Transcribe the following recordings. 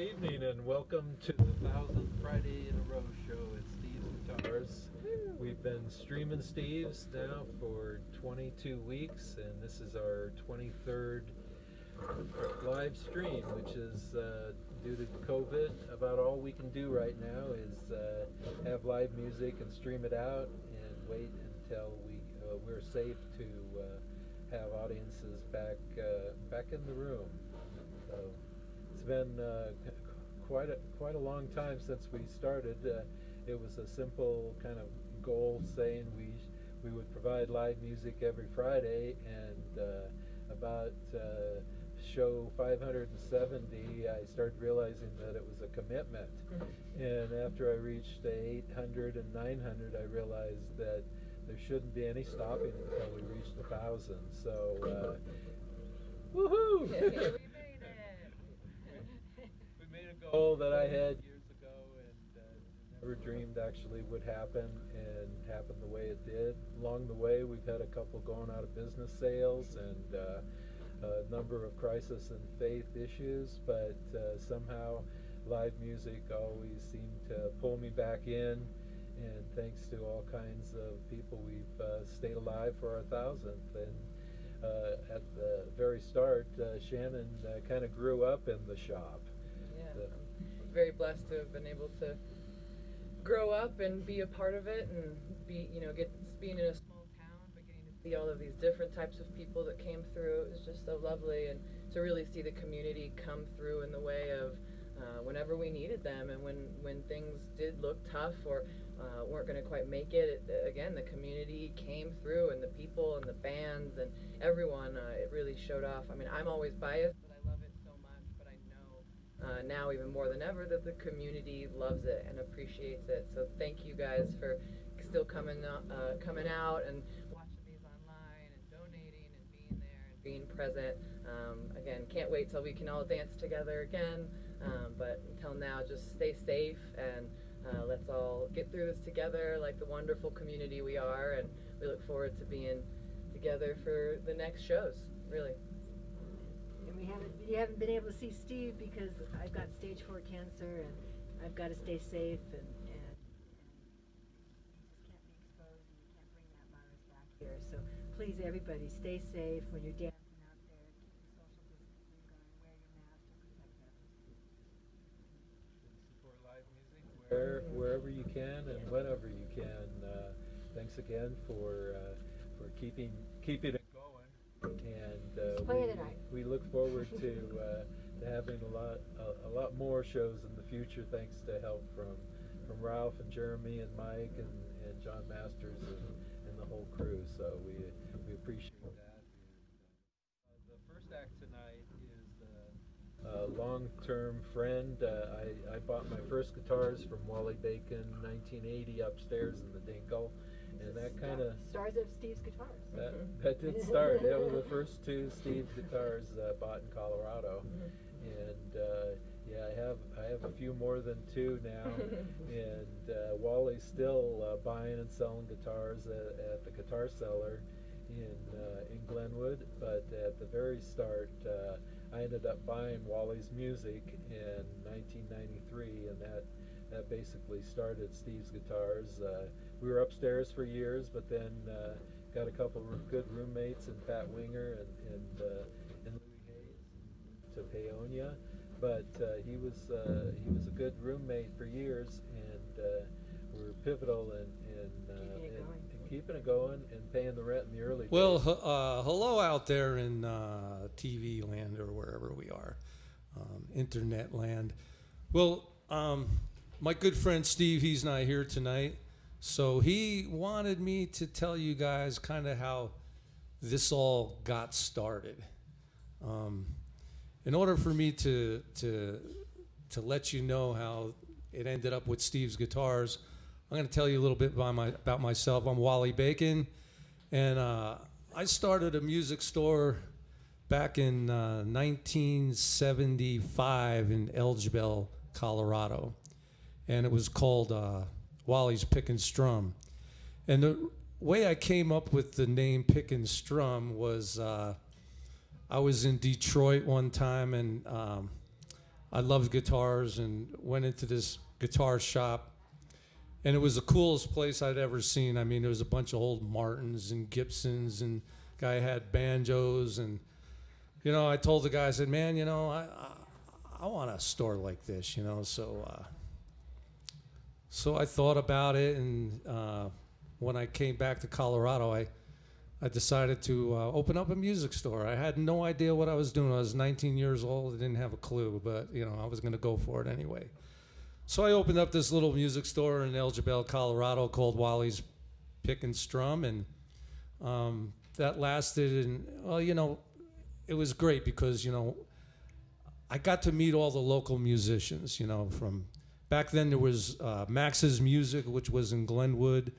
evening and welcome to the 1000th Friday in a Row show at Steve's Guitars. We've been streaming Steve's now for 22 weeks, and this is our 23rd live stream, which is due to COVID. About all we can do right now is have live music and stream it out and wait until we're safe to have audiences back in the room. So it's been quite a long time since we started. It was a simple kind of goal saying we would provide live music every Friday, and about show 570 I started realizing that it was a commitment. And after I reached 800 and 900, I realized that there shouldn't be any stopping until we reached 1,000. So woohoo! Yeah, we made it. We made a goal that I had years ago and never dreamed actually would happen, and happened the way it did. Along the way, we've had a couple going out of business sales and a number of crisis and faith issues, but somehow live music always seemed to pull me back in, and thanks to all kinds of people, we've stayed alive for our 1,000th. And at the very start, Shannon kind of grew up in the shop. Yeah, I'm very blessed to have been able to grow up and be a part of it, and being in a small town, but getting to see all of these different types of people that came through. It was just so lovely, and to really see the community come through in the way of whenever we needed them, and when things did look tough or weren't going to quite make it, again, the community came through, and the people and the bands and everyone, it really showed off. I mean, I'm always biased, but I love it so much, but I know now even more than ever that the community loves it and appreciates it. So thank you guys for still coming out and watching these online and donating and being there and being present. Again, can't wait till we can all dance together again, but until now, just stay safe, and let's all get through this together like the wonderful community we are, and we look forward to being together for the next shows, really. And you haven't been able to see Steve because I've got stage 4 cancer, and I've got to stay safe, and you just can't be exposed, and you can't bring that virus back here. So please, everybody, stay safe when you're dancing out there. Keep your social distancing going. Wear your mask and protect others. Support live music wherever you can and whenever you can. Thanks again for keeping it going, and play it tonight. we look forward to having a lot more shows in the future, thanks to help from Ralph and Jeremy and Mike and John Masters and the whole crew. So we appreciate that. And, the first act tonight is a long-term friend. I bought my first guitars from Wally Bacon 1980 upstairs in the Dinkle. And that kind of stars of Steve's guitars. That did start. That was the first 2 Steve's guitars bought in Colorado, and I have a few more than 2 now. And Wally's still buying and selling guitars at the Guitar Cellar in Glenwood. But at the very start, I ended up buying Wally's music in 1993, and that basically started Steve's Guitars. We were upstairs for years, but then got a couple of good roommates, and Pat Winger and Louis Hayes to Paonia. But he was a good roommate for years, and were pivotal in keeping it going and paying the rent in the early days. Well, hello out there in TV land, or wherever we are, internet land. Well, my good friend Steve, he's not here tonight, so he wanted me to tell you guys kind of how this all got started. In order for me to let you know how it ended up with Steve's Guitars, I'm going to tell you a little bit about myself. I'm Wally Bacon, and I started a music store back in 1975 in Elgibel, Colorado, and it was called Wally's Pick and Strum. And the way I came up with the name Pick and Strum was I was in Detroit one time, and I loved guitars and went into this guitar shop. And it was the coolest place I'd ever seen. I mean, there was a bunch of old Martins and Gibsons, and guy had banjos. And, you know, I told the guy, I said, man, you know, I want a store like this, you know. So I thought about it, and when I came back to Colorado, I decided to open up a music store. I had no idea what I was doing. I was 19 years old. I didn't have a clue, but, you know, I was going to go for it anyway. So I opened up this little music store in El Jebel, Colorado called Wally's Pick and Strum, and that lasted, and, well, you know, it was great because, you know, I got to meet all the local musicians, you know, from back then there was Max's Music, which was in Glenwood,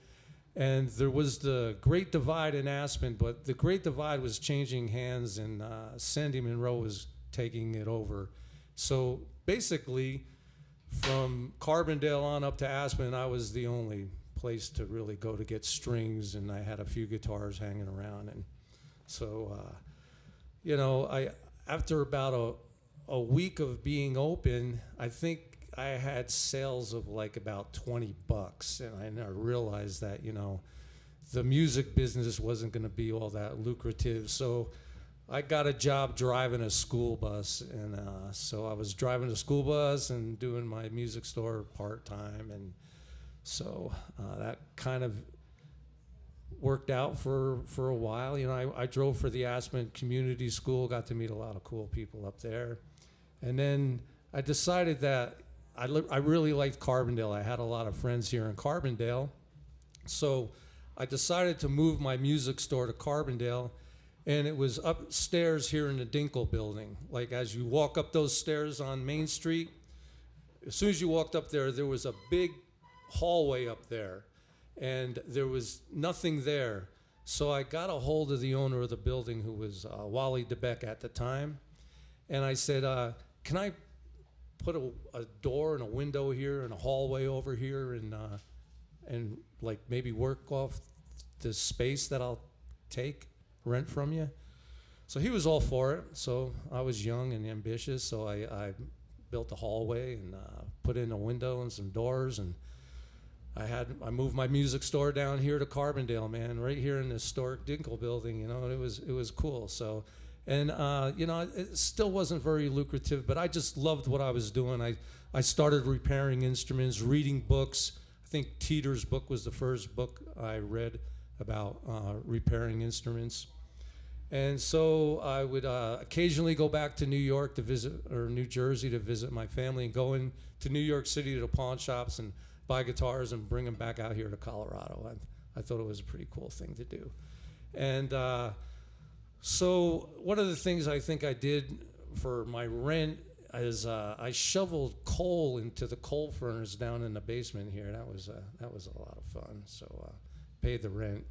and there was the Great Divide in Aspen, but the Great Divide was changing hands, and Sandy Monroe was taking it over. So basically, from Carbondale on up to Aspen, I was the only place to really go to get strings, and I had a few guitars hanging around. And so, you know, after about a week of being open, I think I had sales of like about $20, and I realized that, you know, the music business wasn't going to be all that lucrative. So I got a job driving a school bus, and so I was driving a school bus and doing my music store part-time, and so that kind of worked out for a while. You know, I drove for the Aspen Community School, got to meet a lot of cool people up there, and then I decided that I really liked Carbondale. I had a lot of friends here in Carbondale, so I decided to move my music store to Carbondale. And it was upstairs here in the Dinkle building. Like, as you walk up those stairs on Main Street, as soon as you walked up there, there was a big hallway up there, and there was nothing there. So I got a hold of the owner of the building, who was Wally Bacon at the time, and I said, can I put a door and a window here and a hallway over here, and like maybe work off the space that I'll rent from you? So he was all for it. So I was young and ambitious, so I built a hallway and put in a window and some doors, and I moved my music store down here to Carbondale, man, right here in the historic Dinkle building, you know, and it was cool. So, and you know, it still wasn't very lucrative, but I just loved what I was doing. I started repairing instruments, reading books. I think Teeter's book was the first book I read about repairing instruments. And so I would occasionally go back to New York to visit, or New Jersey to visit my family, and go into New York City to the pawn shops and buy guitars and bring them back out here to Colorado. I thought it was a pretty cool thing to do. And so one of the things I think I did for my rent is I shoveled coal into the coal furnace down in the basement here. That was a lot of fun. So paid the rent.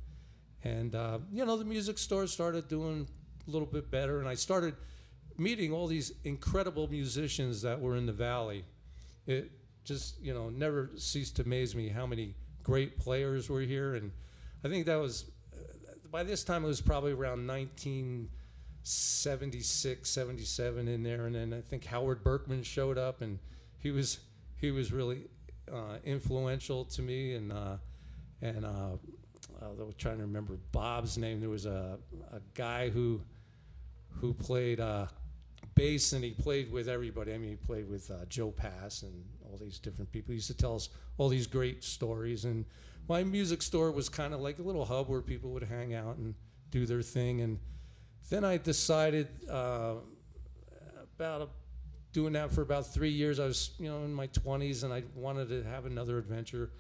And, you know, the music store started doing a little bit better, and I started meeting all these incredible musicians that were in the Valley. It just, you know, never ceased to amaze me how many great players were here. And I think that was, by this time, it was probably around 1976, 77 in there. And then I think Howard Berkman showed up, and he was really influential to me. And I was trying to remember Bob's name. There was a guy who played bass, and he played with everybody. I mean, he played with Joe Pass and all these different people. He used to tell us all these great stories. And my music store was kind of like a little hub where people would hang out and do their thing. And then I decided doing that for about 3 years. I was, you know, in my 20s, and I wanted to have another adventure.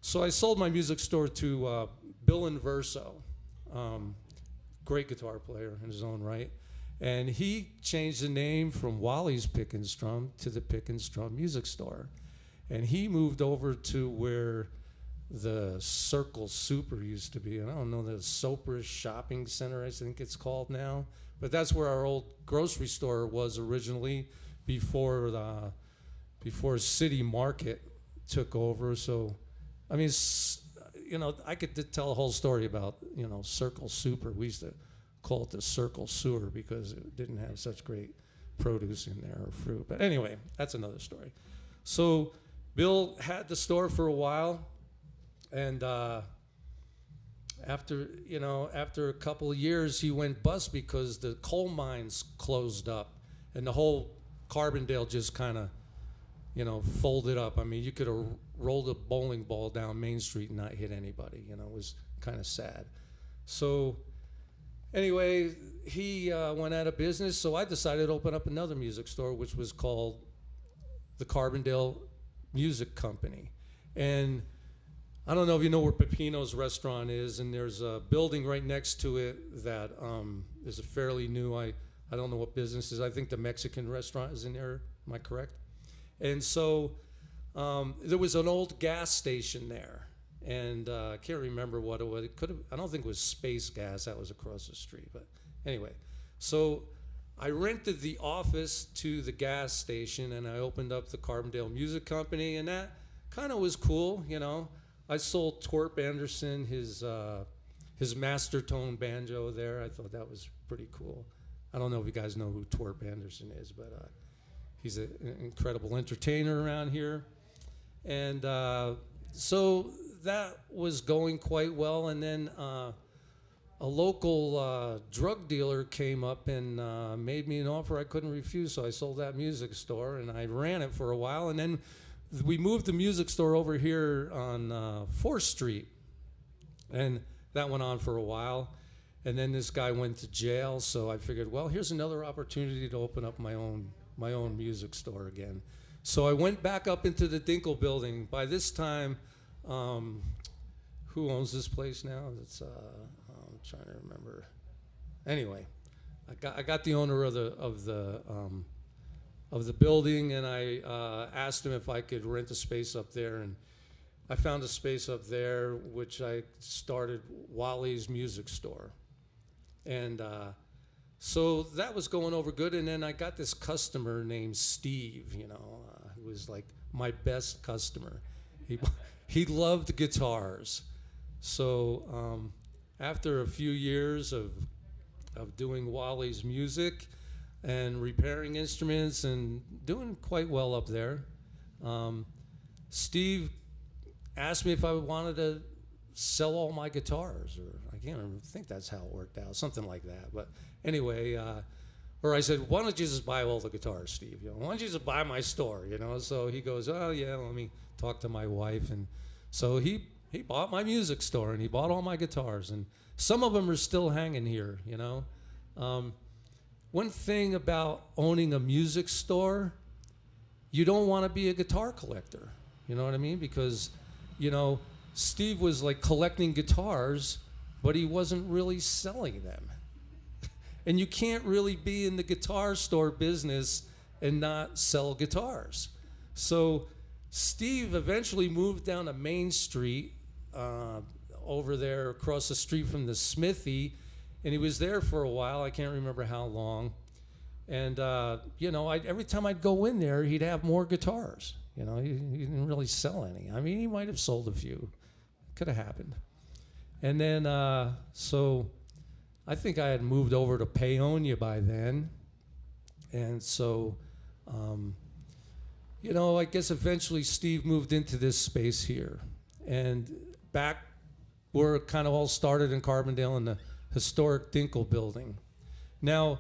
So I sold my music store to Bill Inverso, great guitar player in his own right. And he changed the name from Wally's Pick and Strum to the Pick and Strum Music Store. And he moved over to where the Circle Super used to be. And I don't know, the Sopris Shopping Center, I think it's called now. But that's where our old grocery store was originally before City Market took over. So, I mean, you know, I could tell a whole story about, you know, Circle Super. We used to call it the Circle Sewer because it didn't have such great produce in there or fruit. But anyway, that's another story. So Bill had the store for a while, and after a couple of years, he went bust because the coal mines closed up, and the whole Carbondale just kind of, folded up. I mean, you could have rolled a bowling ball down Main Street and not hit anybody. It was kind of sad. So anyway, he went out of business, so I decided to open up another music store, which was called the Carbondale Music Company. And I don't know if you know where Pepino's restaurant is, and there's a building right next to it that is a fairly new, I don't know what business is. I think the Mexican restaurant is in there. Am I correct? And so there was an old gas station there, and I can't remember what it was. I don't think it was Space Gas. That was across the street. But anyway, so I rented the office to the gas station, and I opened up the Carbondale Music Company, and that kind of was cool. I sold Torp Anderson his master tone banjo there. I thought that was pretty cool. I don't know if you guys know who Torp Anderson is, but he's an incredible entertainer around here. And so that was going quite well. And then a local drug dealer came up and made me an offer I couldn't refuse. So I sold that music store, and I ran it for a while. And then we moved the music store over here on 4th Street. And that went on for a while. And then this guy went to jail, so I figured, well, here's another opportunity to open up my own music store again. So I went back up into the Dinkle building. By this time, who owns this place now? It's I'm trying to remember. Anyway, I got the owner of the building, and I asked him if I could rent a space up there, and I found a space up there, which I started Wally's Music Store. And so that was going over good, and then I got this customer named Steve, who was like my best customer. He loved guitars. So after a few years of doing Wally's music and repairing instruments and doing quite well up there, Steve asked me if I wanted to sell all my guitars, or I can't remember, I think that's how it worked out, something like that. But anyway, or I said, why don't you just buy all the guitars, Steve? Why don't you just buy my store? So he goes, oh yeah, let me talk to my wife. And so he bought my music store, and he bought all my guitars, and some of them are still hanging here. One thing about owning a music store, you don't want to be a guitar collector. You know what I mean? Because Steve was like collecting guitars, but he wasn't really selling them. And you can't really be in the guitar store business and not sell guitars. So Steve eventually moved down to Main Street, over there across the street from the Smithy, and he was there for a while. I can't remember how long. And every time I'd go in there, he'd have more guitars. He didn't really sell any. I mean, he might have sold a few. Could have happened. And then, so I think I had moved over to Paonia by then. And so, I guess eventually Steve moved into this space here. And back where it kind of all started in Carbondale in the historic Dinkle building. Now,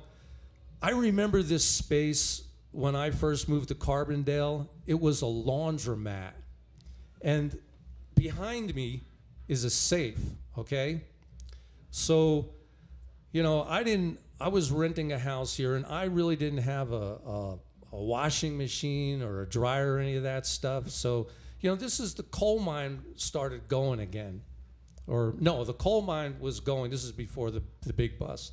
I remember this space when I first moved to Carbondale. It was a laundromat. And behind me is a safe, okay? So, I was renting a house here, and I really didn't have a washing machine or a dryer or any of that stuff. So, this is the coal mine started going again. Or, no, the coal mine was going. This is before the big bust.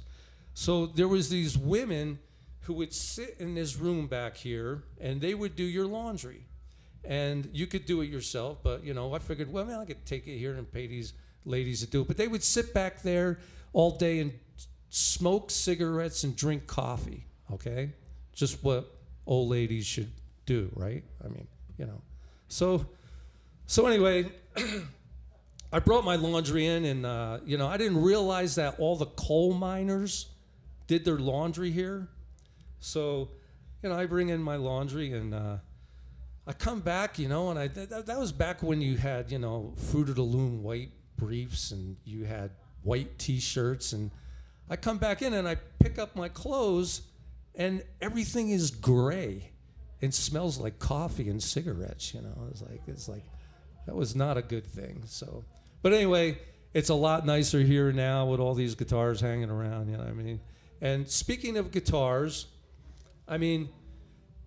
So there was these women who would sit in this room back here, and they would do your laundry. And you could do it yourself, but, I figured, well, man, I could take it here and pay these ladies to do it. But they would sit back there all day and smoke cigarettes and drink coffee, okay? Just what old ladies should do, right? I mean, So anyway, I brought my laundry in, and, I didn't realize that all the coal miners did their laundry here. So I bring in my laundry and I come back, and that was back when you had, Fruit of the Loom white briefs and you had white T-shirts, and I come back in and I pick up my clothes and everything is gray and smells like coffee and cigarettes. It's like that was not a good thing. So, but anyway, it's a lot nicer here now with all these guitars hanging around. You know what I mean? And speaking of guitars,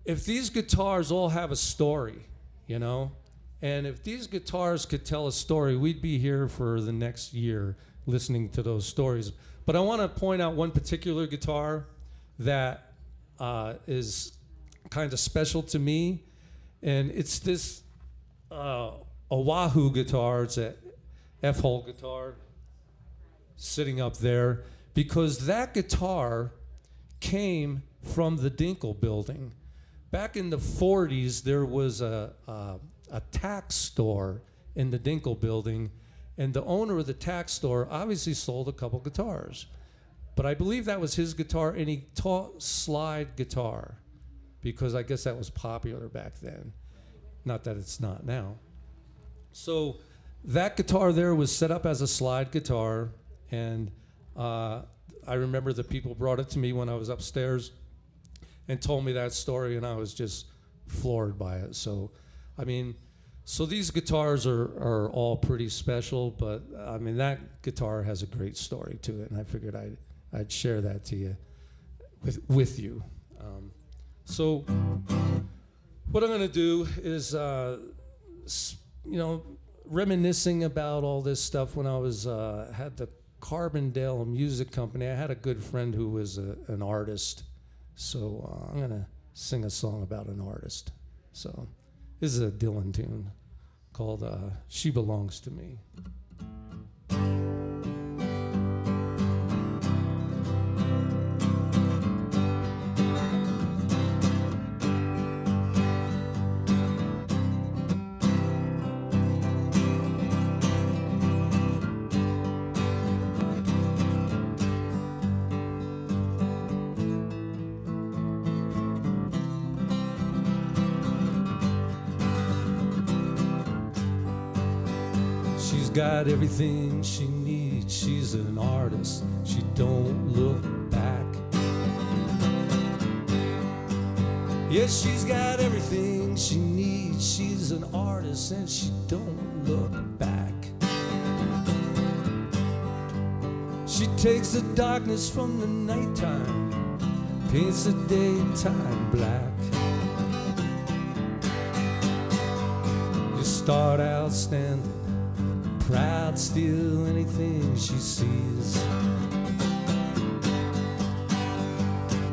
if these guitars all have a story, and if these guitars could tell a story, we'd be here for the next year listening to those stories. But I want to point out one particular guitar that is kind of special to me, and it's this Oahu guitar. It's a F-hole guitar sitting up there, because that guitar came from the Dinkle building. Back in the 40s, there was a tax store in the Dinkle building, and the owner of the tax store obviously sold a couple guitars. But I believe that was his guitar, and he taught slide guitar, because I guess that was popular back then. Not that it's not now. So that guitar there was set up as a slide guitar, and I remember the people brought it to me when I was upstairs and told me that story, and I was just floored by it. So, so these guitars are all pretty special, but that guitar has a great story to it, and I figured I'd share that to you, with you. So what I'm gonna do is, reminiscing about all this stuff when I was had the Carbondale Music Company. I had a good friend who was an artist. So I'm going to sing a song about an artist. So this is a Dylan tune called She Belongs to Me. Got everything she needs. She's an artist. She don't look back. Yes, she's got everything she needs. She's an artist and she don't look back. She takes the darkness from the nighttime, paints the daytime black. You start out standing proud, steal anything she sees.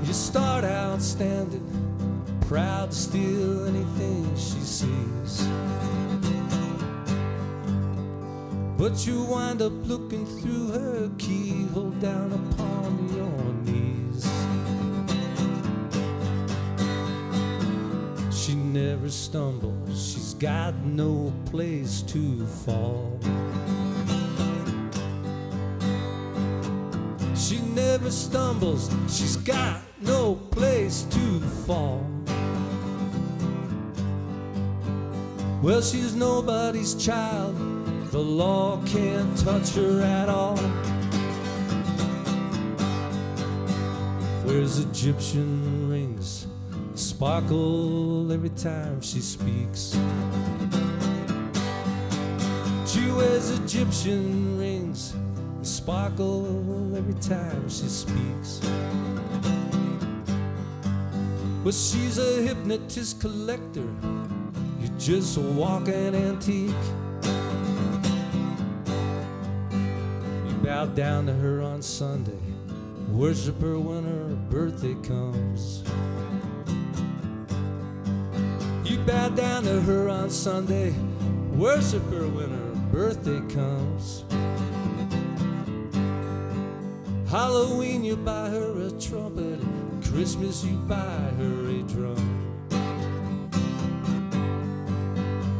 You start out standing proud to steal anything she sees. But you wind up looking through her keyhole down upon your knees. She never stumbles, she's got no place to fall. She never stumbles, she's got no place to fall. Well, she's nobody's child, the law can't touch her at all. Wears Egyptian rings, sparkle every time she speaks. She wears Egyptian rings, sparkle every time she speaks. Well, she's a hypnotist collector, you're just a walking antique. You bow down to her on Sunday, worship her when her birthday comes. You bow down to her on Sunday, worship her when her birthday comes. Halloween you buy her a trumpet, Christmas you buy her a drum.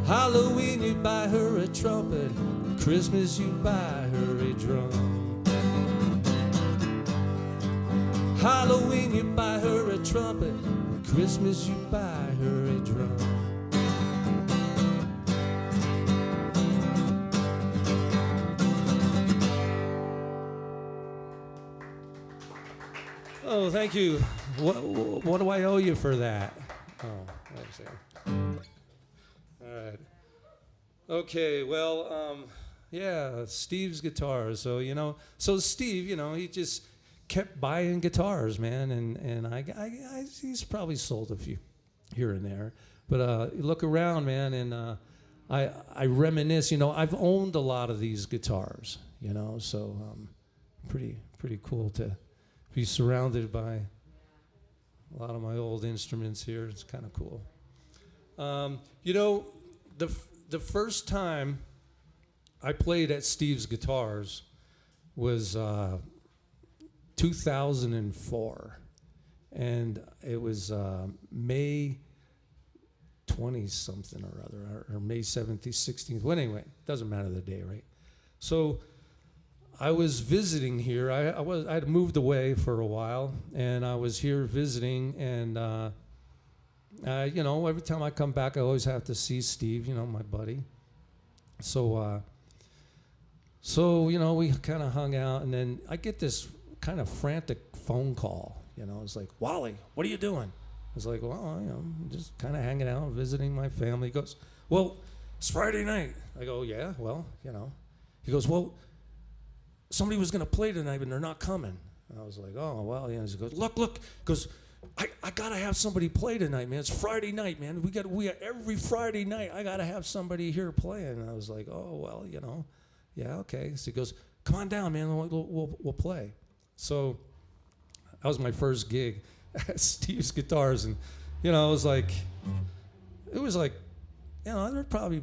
Halloween you buy her a trumpet, Christmas you buy her a drum. Halloween you buy her a trumpet, Christmas you buy her a drum. Oh, thank you. What do I owe you for that? Oh, wait a second. All right. Okay, well, yeah, Steve's guitars. So, so Steve, he just kept buying guitars, man, and he's probably sold a few here and there. But you look around, man, and I reminisce. I've owned a lot of these guitars, so pretty cool to be surrounded by a lot of my old instruments here. It's kind of cool. The first time I played at Steve's Guitars was 2004, and it was May 20-something or other, or May 17th, 16th. Well, anyway, doesn't matter the day, right? So I was visiting here. I'd moved away for a while, and I was here visiting, and every time I come back, I always have to see Steve, my buddy. So we kind of hung out, and then I get this kind of frantic phone call. It's like, Wally, what are you doing? I was like, well, I'm just kind of hanging out, visiting my family. He goes, well, it's Friday night. I go, yeah, well, He goes, well, somebody was going to play tonight, but they're not coming. And I was like, oh, well, He goes, look. He goes, I got to have somebody play tonight, man. It's Friday night, man. We got every Friday night, I got to have somebody here playing. And I was like, oh, well, yeah, okay. So he goes, come on down, man. We'll play. So that was my first gig at Steve's Guitars. And, it was like, there were probably,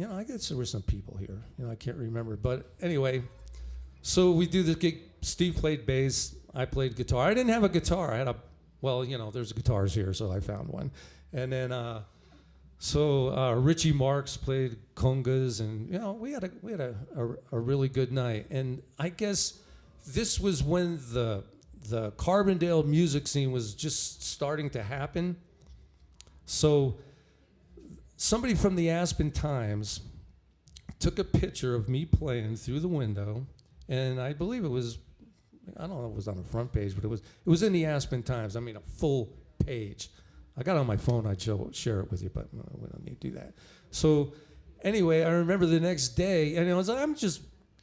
I guess there were some people here. I can't remember. But anyway, so we do the gig. Steve played bass. I played guitar. I didn't have a guitar. I had there's guitars here, so I found one. And then, Richie Marks played congas, and we had a really good night. And I guess this was when the Carbondale music scene was just starting to happen. So somebody from the Aspen Times took a picture of me playing through the window, and I believe it was, I don't know if it was on the front page, but it was in the Aspen Times. I mean, a full page. I got it on my phone. I'd share it with you, but we don't need to do that. So anyway, I remember the next day, and I was like,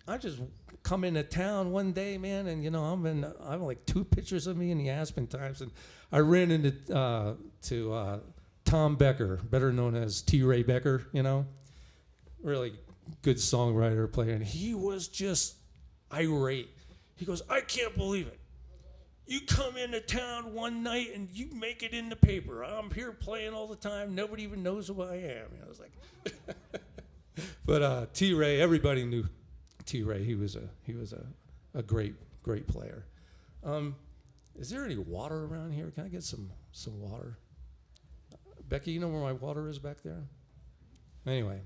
I just come into town one day, man, and I have like 2 pictures of me in the Aspen Times, and I ran into to Tom Becker, better known as T. Ray Becker, really good songwriter, player, and he was just irate. He goes, I can't believe it. You come into town one night and you make it in the paper. I'm here playing all the time. Nobody even knows who I am. I was like, but T-Ray, everybody knew T-Ray. He was a great player. Is there any water around here? Can I get some water? Becky, you know where my water is back there? Anyway,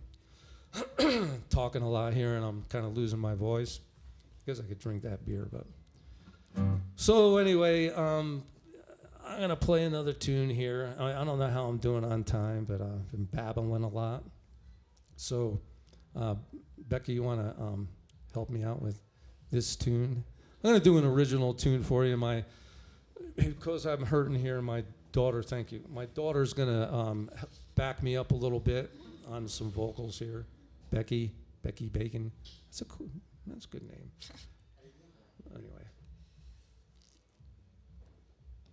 talking a lot here, and I'm kind of losing my voice. I guess I could drink that beer, but. So anyway, I'm going to play another tune here. I don't know how I'm doing on time, but I've been babbling a lot. So, Becky, you want to help me out with this tune? I'm going to do an original tune for you. Because I'm hurting here, my daughter, thank you. My daughter's going to back me up a little bit on some vocals here. Becky Bacon. That's a good name. Anyway.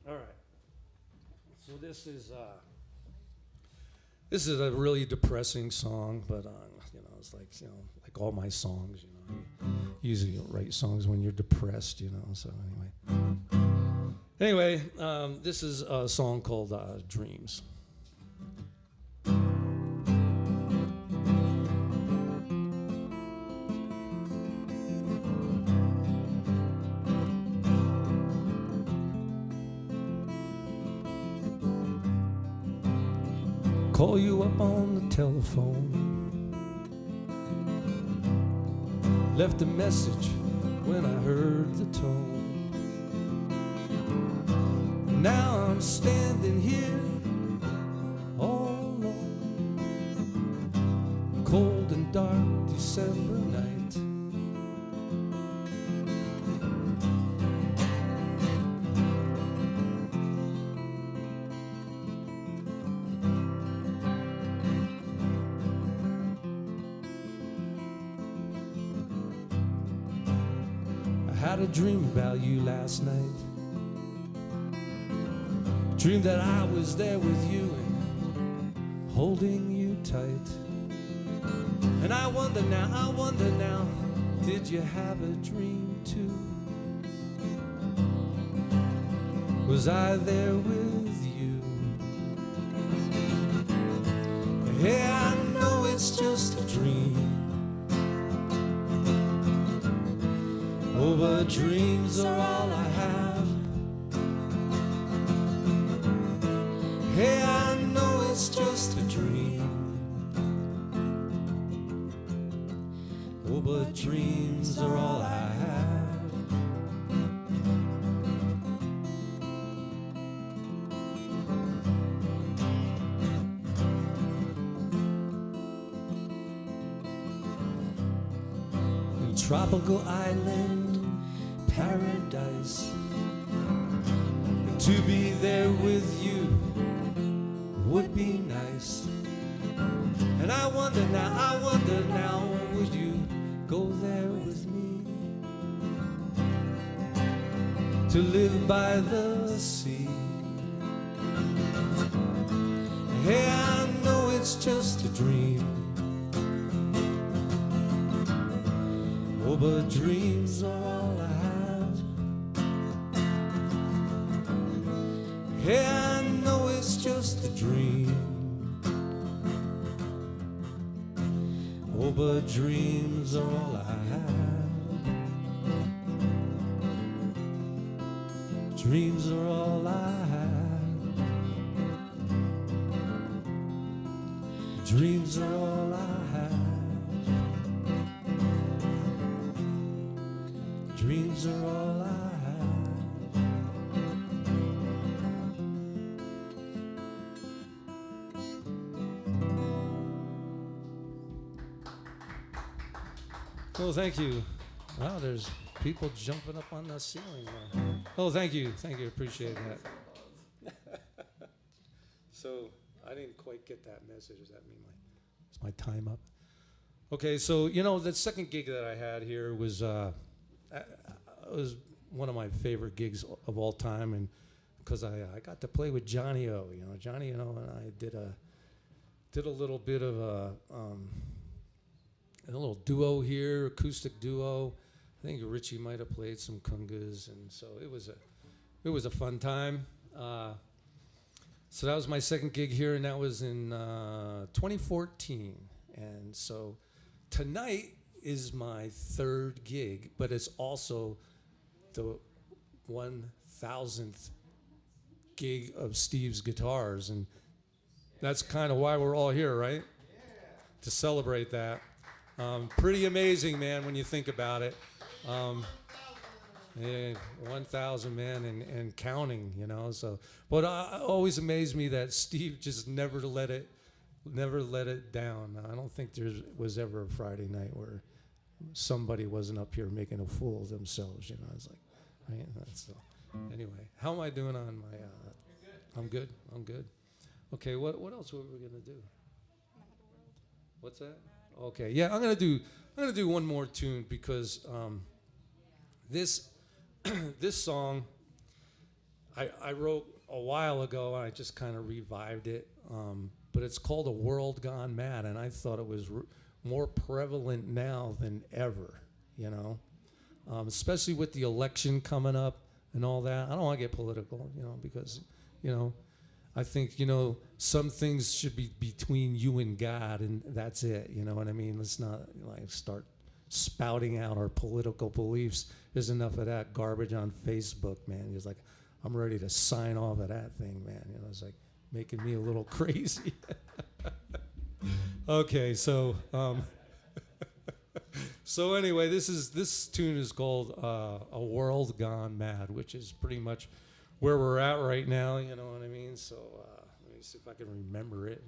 All right. So this is a really depressing song, but it's like all my songs. You usually write songs when you're depressed. So anyway, this is a song called "Dreams." Call you up on the telephone, left a message when I heard the tone. Now I'm standing here had a dream about you last night. Dreamed that I was there with you and holding you tight. And I wonder now, did you have a dream too? Was I there with you? Hey, I know it's just a dream. Oh, but dreams are all I have. Hey, I know it's just a dream. Oh, but dreams are all I have. In tropical island paradise, and to be there with you would be nice. And I wonder now, would you go there with me to live by the sea? Hey, I know it's just a dream. Oh, but dreams are all I have. Hey, I know it's just a dream. Oh, but dreams are all I have. Dreams are all I have. Dreams are all I have. Dreams are all I have. Oh, thank you. Wow, there's people jumping up on the ceiling there. Oh, thank you. Thank you. Appreciate that. So I didn't quite get that message. Does that mean is my time up? Okay, so the second gig that I had here was one of my favorite gigs of all time, and because I got to play with Johnny O. Johnny O and I did a little bit of a little duo here, acoustic duo. I think Richie might have played some congas, and so it was a fun time. So that was my second gig here, and that was in 2014. And so tonight is my third gig, but it's also the 1,000th gig of Steve's guitars, and that's kind of why we're all here, right? Yeah. To celebrate that. Pretty amazing, man, when you think about it. Yeah, 1,000, man, and counting, So, but it always amazed me that Steve just never let it down. I don't think there was ever a Friday night where somebody wasn't up here making a fool of themselves. It's like, right? So, anyway, how am I doing on my? I'm good. I'm good. Okay, what else were we gonna do? What's that? Okay, yeah, I'm gonna do one more tune because this song I wrote a while ago, and I just kind of revived it. But it's called "A World Gone Mad," and I thought it was more prevalent now than ever. Especially with the election coming up and all that. I don't want to get political, because I think, some things should be between you and God, and that's it. You know what I mean? Let's not start spouting out our political beliefs. There's enough of that garbage on Facebook, man. It's like, I'm ready to sign off of that thing, man. It's like making me a little crazy. Okay, so so anyway, this tune is called "A World Gone Mad," which is pretty much where we're at right now, you know what I mean? So let me see if I can remember it.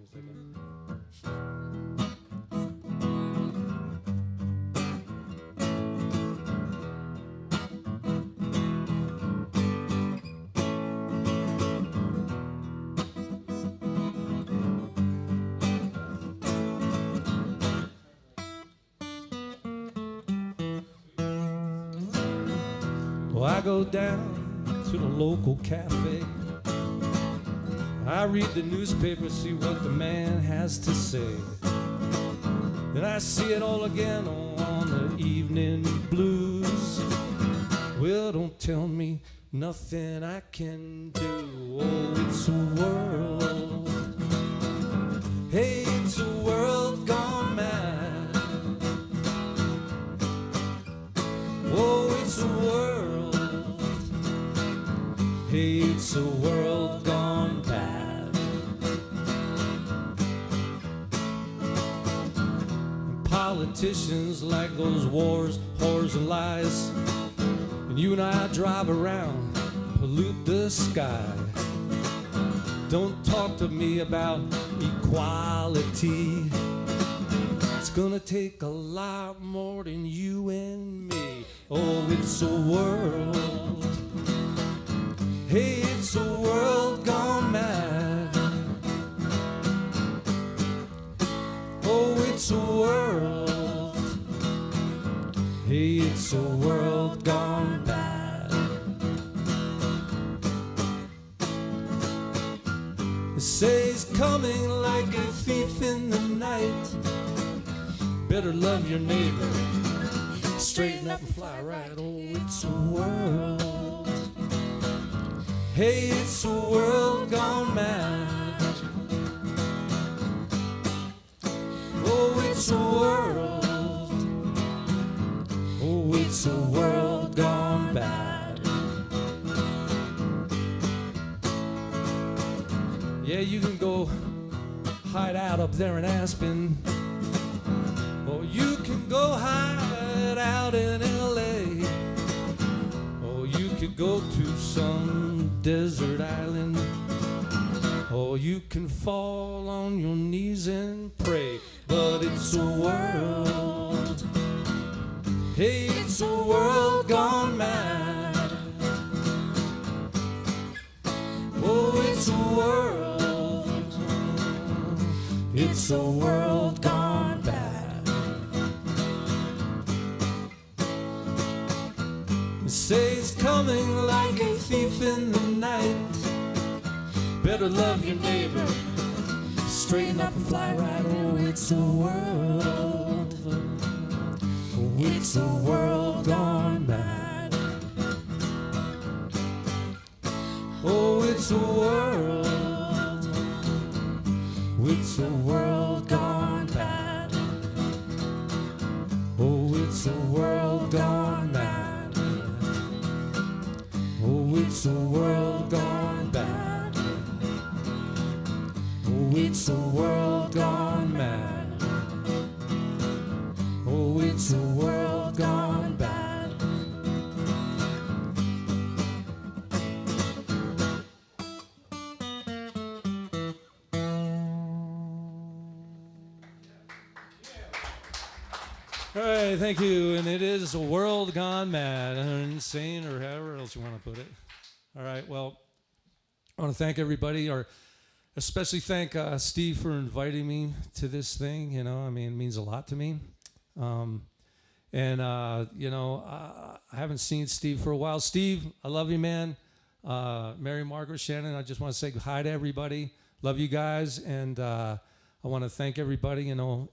Well, I go down to the local cafe. I read the newspaper, see what the man has to say. Then I see it all again on the evening blues. Well, don't tell me nothing I can do. Oh, it's a world. Hey, it's a world gone mad. Oh, it's a world. Hey, it's a world gone bad. And politicians like those wars, whores, and lies. And you and I drive around, pollute the sky. Don't talk to me about equality. It's gonna take a lot more than you and me. Oh, it's a world. Hey, it's a world gone mad. Oh, it's a world. Hey, it's a world gone bad. They say he's coming like a thief in the night. Better love your neighbor. Straighten up and fly right. Oh, it's a world. Hey, it's a world gone mad. Oh, it's a world. Oh, it's a world gone bad. Yeah, you can go hide out up there in Aspen, or you can go hide out in LA, or you could go to some desert island, or you can fall on your knees and pray. But it's a world. Hey, it's a world gone mad. Oh, it's a world. It's a world gone bad. They say he's coming like a thief in the night. Better love your neighbor. Straighten up and fly right. Oh, it's a world. Oh, it's a world gone mad. Oh, it's a world. It's a world gone bad. Oh, it's a world gone mad. Oh, it's a world gone bad. Oh, it's a world gone mad. Oh, it's a world gone bad. All right, thank you. And it is a world gone mad, or insane, or however else you want to put it. All right, well, I want to thank everybody, or especially thank Steve for inviting me to this thing. You know, I mean, it means a lot to me. I haven't seen Steve for a while. Steve, I love you, man. Mary Margaret, Shannon, I just want to say hi to everybody. Love you guys, and I want to thank everybody. You know,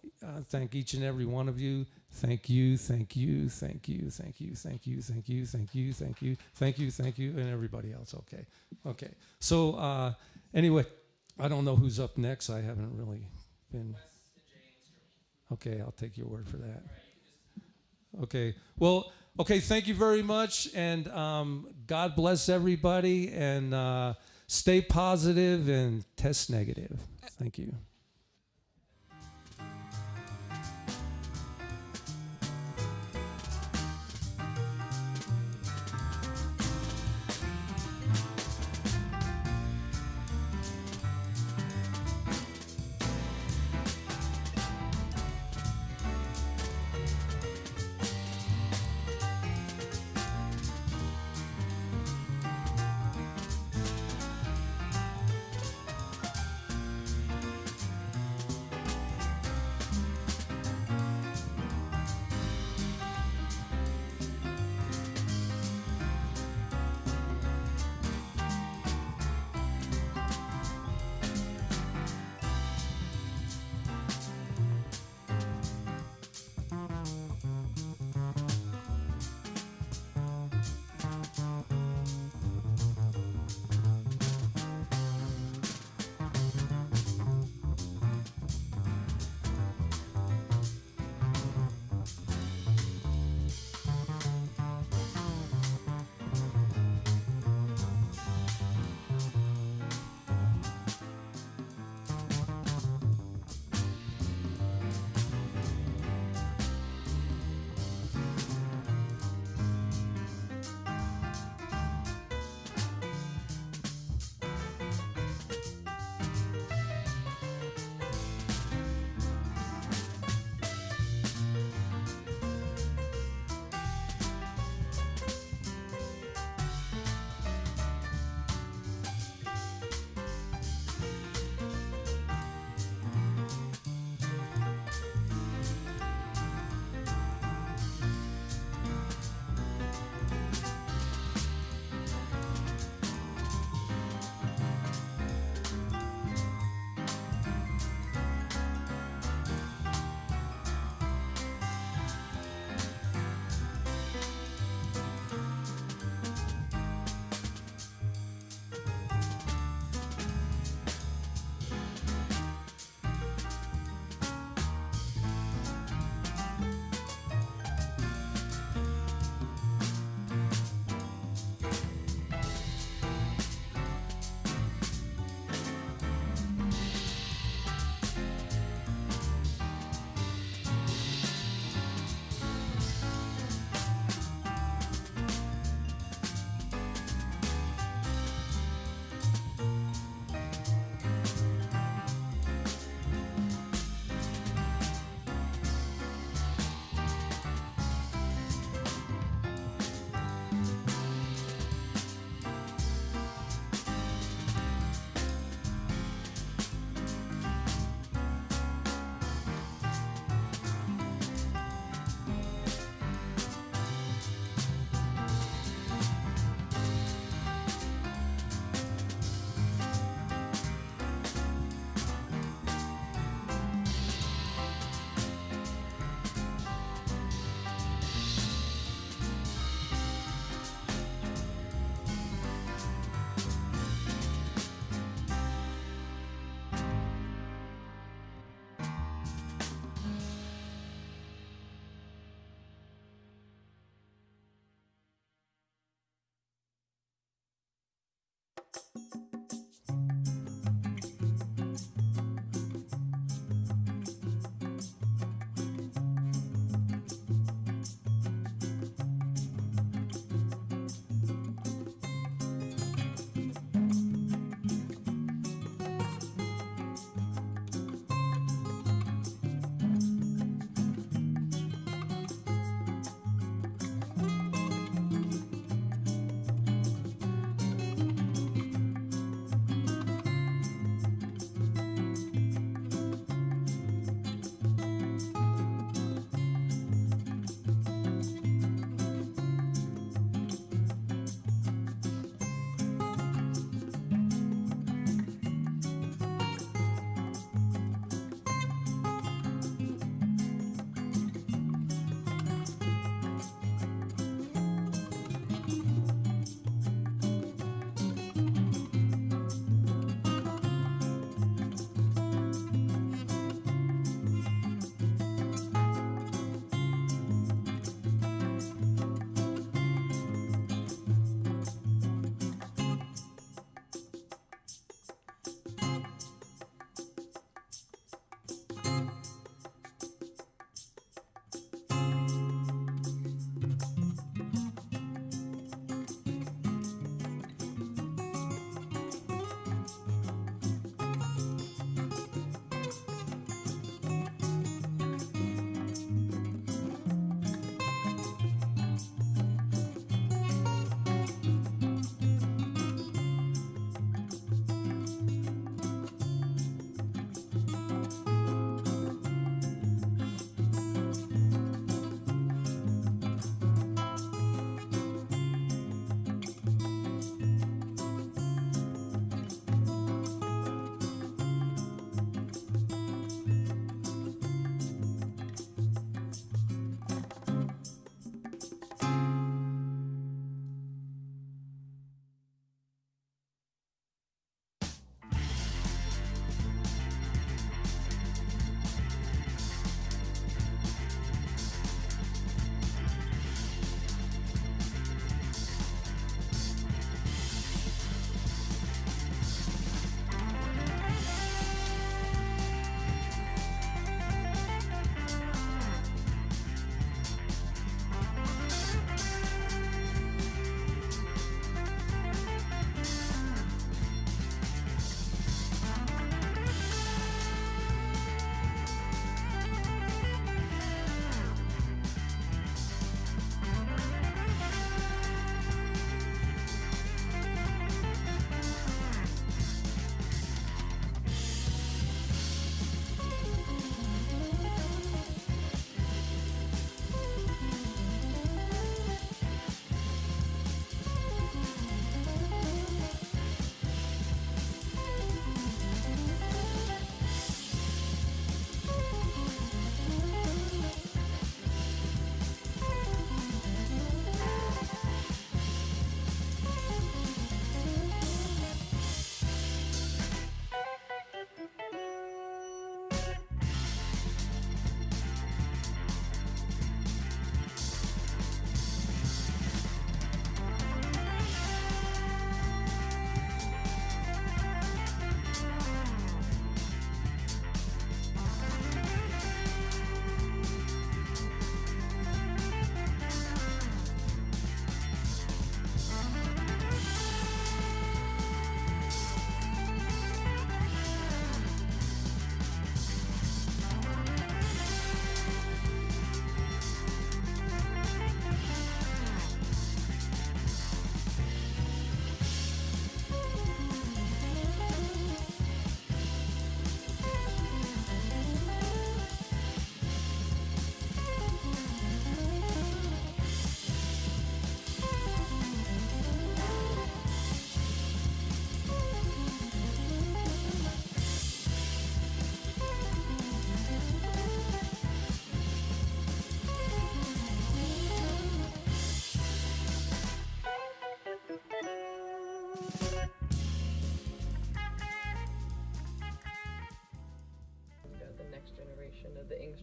thank each and every one of you. Thank you, thank you, thank you, thank you, thank you, thank you, thank you, thank you, thank you, thank you, and everybody else. Okay. So anyway, I don't know who's up next. I haven't really been. Wes and Jay Engstrom. Okay, I'll take your word for that. Okay. Well, okay. Thank you very much, and God bless everybody, and stay positive and test negative. Thank you.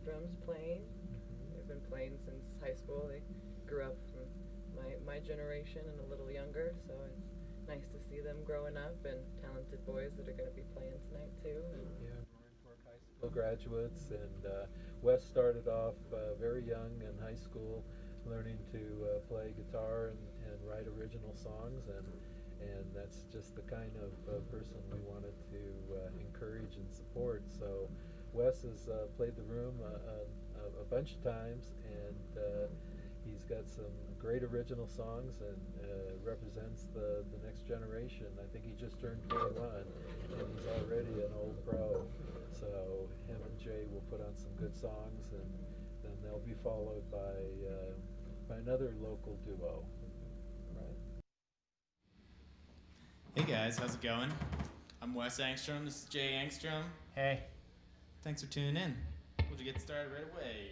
Engstroms playing. They've been playing since high school. They grew up from my generation and a little younger, so it's nice to see them growing up, and talented boys that are going to be playing tonight too. And Yeah, Martinsburg High School graduates, and Wes started off very young in high school, learning to play guitar and write original songs, and that's just the kind of person we wanted to encourage and support. So Wes has played the room a bunch of times, and he's got some great original songs, and represents the next generation. I think he just turned 21, and he's already an old pro. So him and Jay will put on some good songs, and then they'll be followed by another local duo. Right. Hey guys, how's it going? I'm Wes Engstrom, this is Jay Engstrom. Hey. Thanks for tuning in. We'll just get started right away.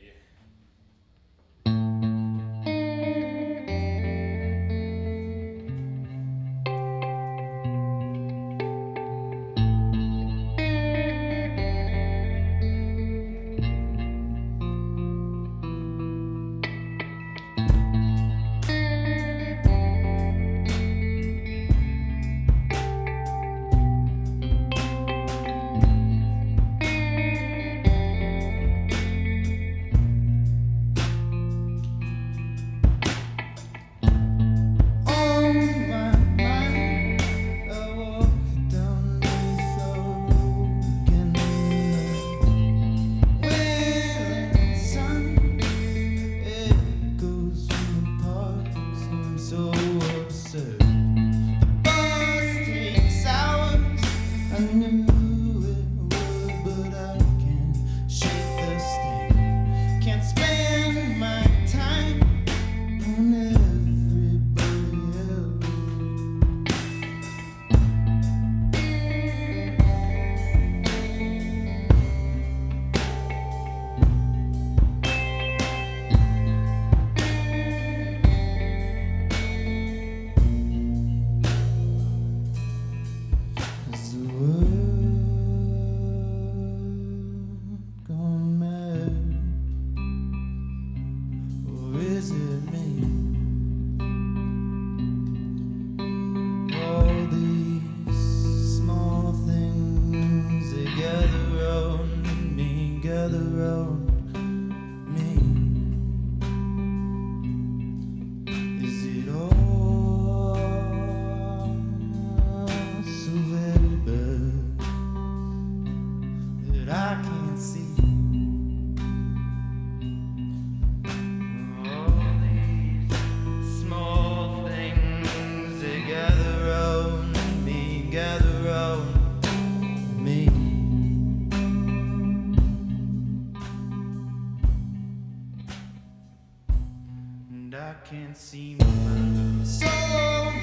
Can't seem to find. So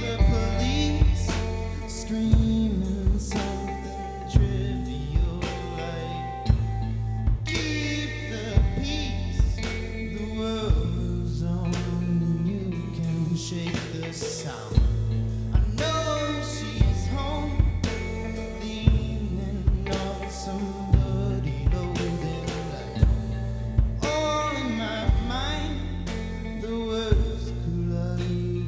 the police screaming something trivial like keep the peace. The world moves on and you can shake the sound. I know she's home, leaning on somebody loading like all in my mind. The words collide.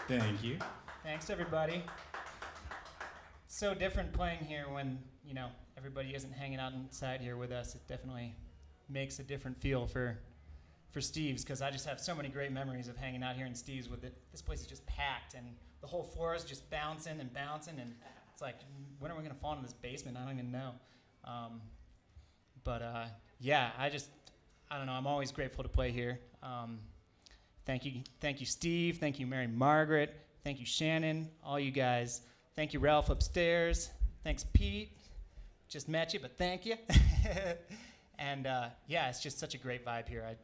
Thank you. Thanks, everybody. It's so different playing here when, you know, everybody isn't hanging out inside here with us. It definitely makes a different feel for Steve's, because I just have so many great memories of hanging out here in Steve's with it. This place is just packed, and the whole floor is just bouncing, and it's like, when are we going to fall into this basement? I don't even know. Yeah, I don't know. I'm always grateful to play here. Thank you, Steve. Thank you, Mary Margaret. Thank you, Shannon. All you guys. Thank you, Ralph upstairs. Thanks, Pete. Just met you, but thank you. And yeah, it's just such a great vibe here. I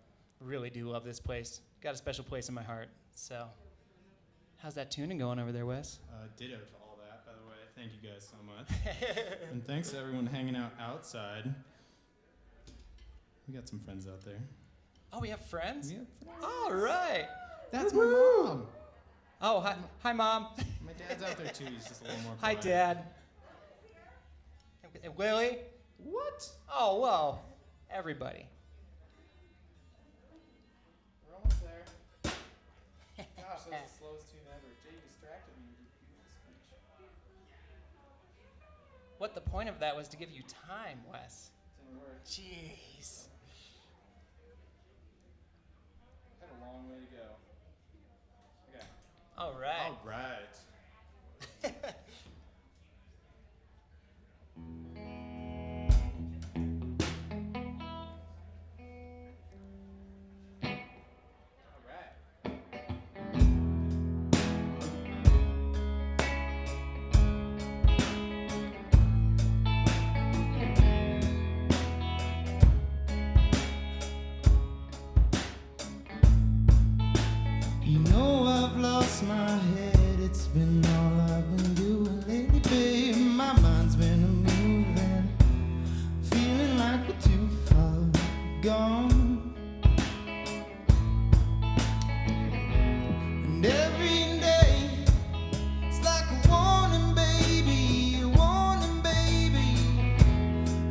really do love this place. Got a special place in my heart. So, how's that tuning going over there, Wes? Ditto to all that, by the way. Thank you guys so much. And thanks to everyone hanging out outside. We got some friends out there. Oh, we have friends? We have friends. All right. That's my mom. Oh, hi, Mom. My dad's out there too. He's just a little more Hi, quiet. Dad. Willie? What? Oh, well, everybody. We're almost there. Gosh, that was the slowest tune ever. Jay distracted me with your beautiful speech. What the point of that was to give you time, Wes. Didn't work. Jeez. Had a long way to go. Okay. All right. All right. All right. You know I've lost my head, it's been all I've been doing lately, babe. My mind's been a-moving, feeling like we're too far gone. And every day, it's like a warning, baby, a warning, baby.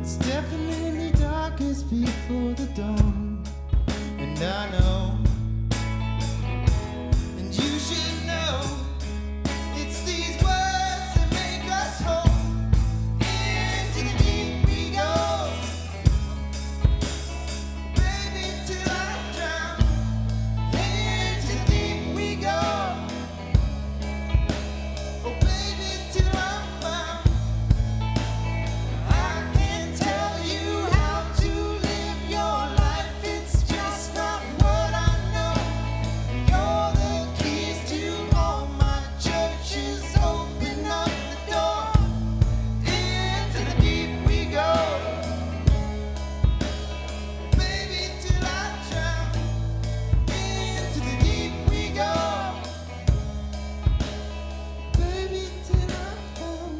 It's definitely darkest before the dawn, and I know. You should know it's these words that make us whole. Into the deep we go, baby, till I drown. Into the deep we go, oh baby, till I'm found. I can't tell you how to live your life, it's just not what I know. You're the keys to all my churches, open up the door. Into the deep we go, baby, till I drown. Into the deep we go, baby, till I drown.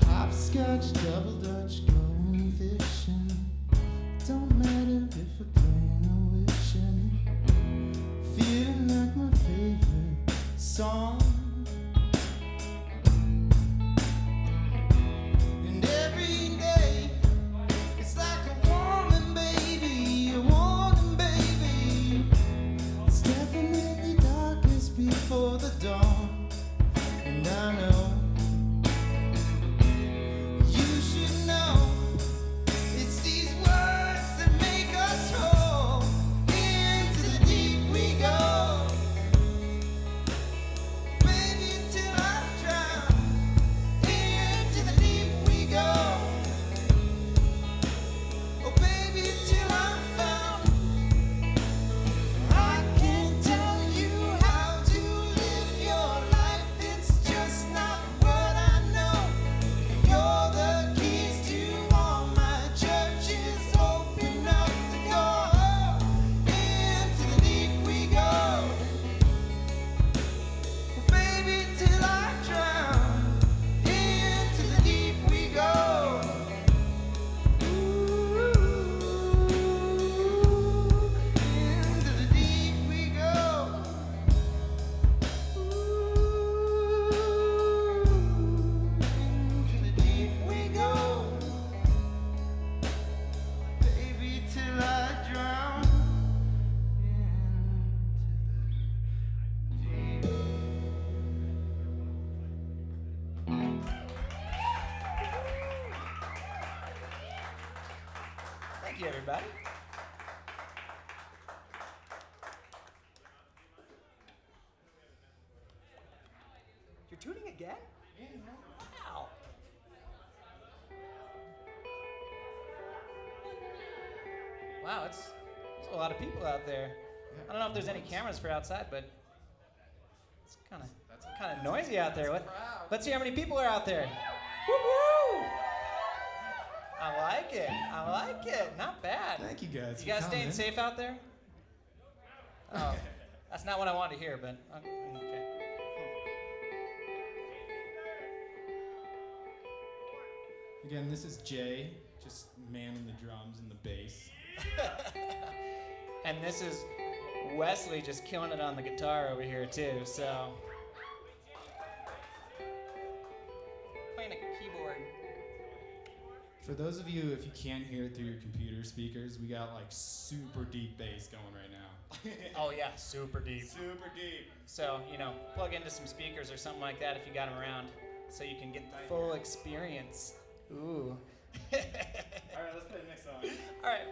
Hopscotch, double dutch, going fishing. Don't matter if we're playing or wishing. Feeling like my favorite song. And every day, it's like a warning, baby, a warning, baby. It's definitely darkest before the dawn, and I know. You should you, everybody. You're tuning again? Wow. Wow, it's there's a lot of people out there. I don't know if there's any cameras for outside, but it's kind of noisy out there. Let's see how many people are out there. Woo-hoo! I like it. I like it. Not bad. Thank you guys. You guys for staying coming. safe out there? Oh, that's not what I wanted to hear, but okay. Again, this is Jay, just manning the drums and the bass. And this is Wesley just killing it on the guitar over here too, so. Playing a keyboard. For those of you, if you can't hear it through your computer speakers, we got like super deep bass going right now. Oh yeah, super deep. Super deep. So, plug into some speakers or something like that if you got them around, so you can get the full experience. Ooh. All right, let's play the next song. All right.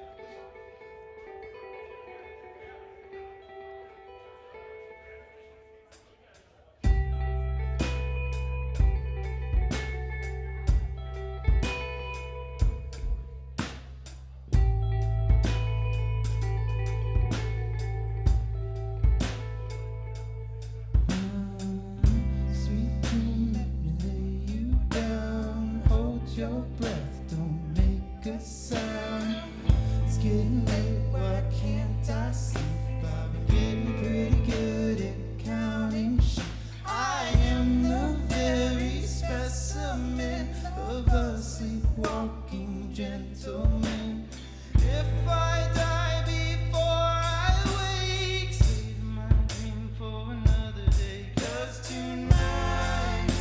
Sweet dream, let me lay you down. Hold your breath, don't make a sound. It's getting late, why can't I sleep? I've been getting pretty good at counting sheep. I am the very specimen of a sleepwalking gentleman. If I die before I wake, save my dream for another day. 'Cause tonight,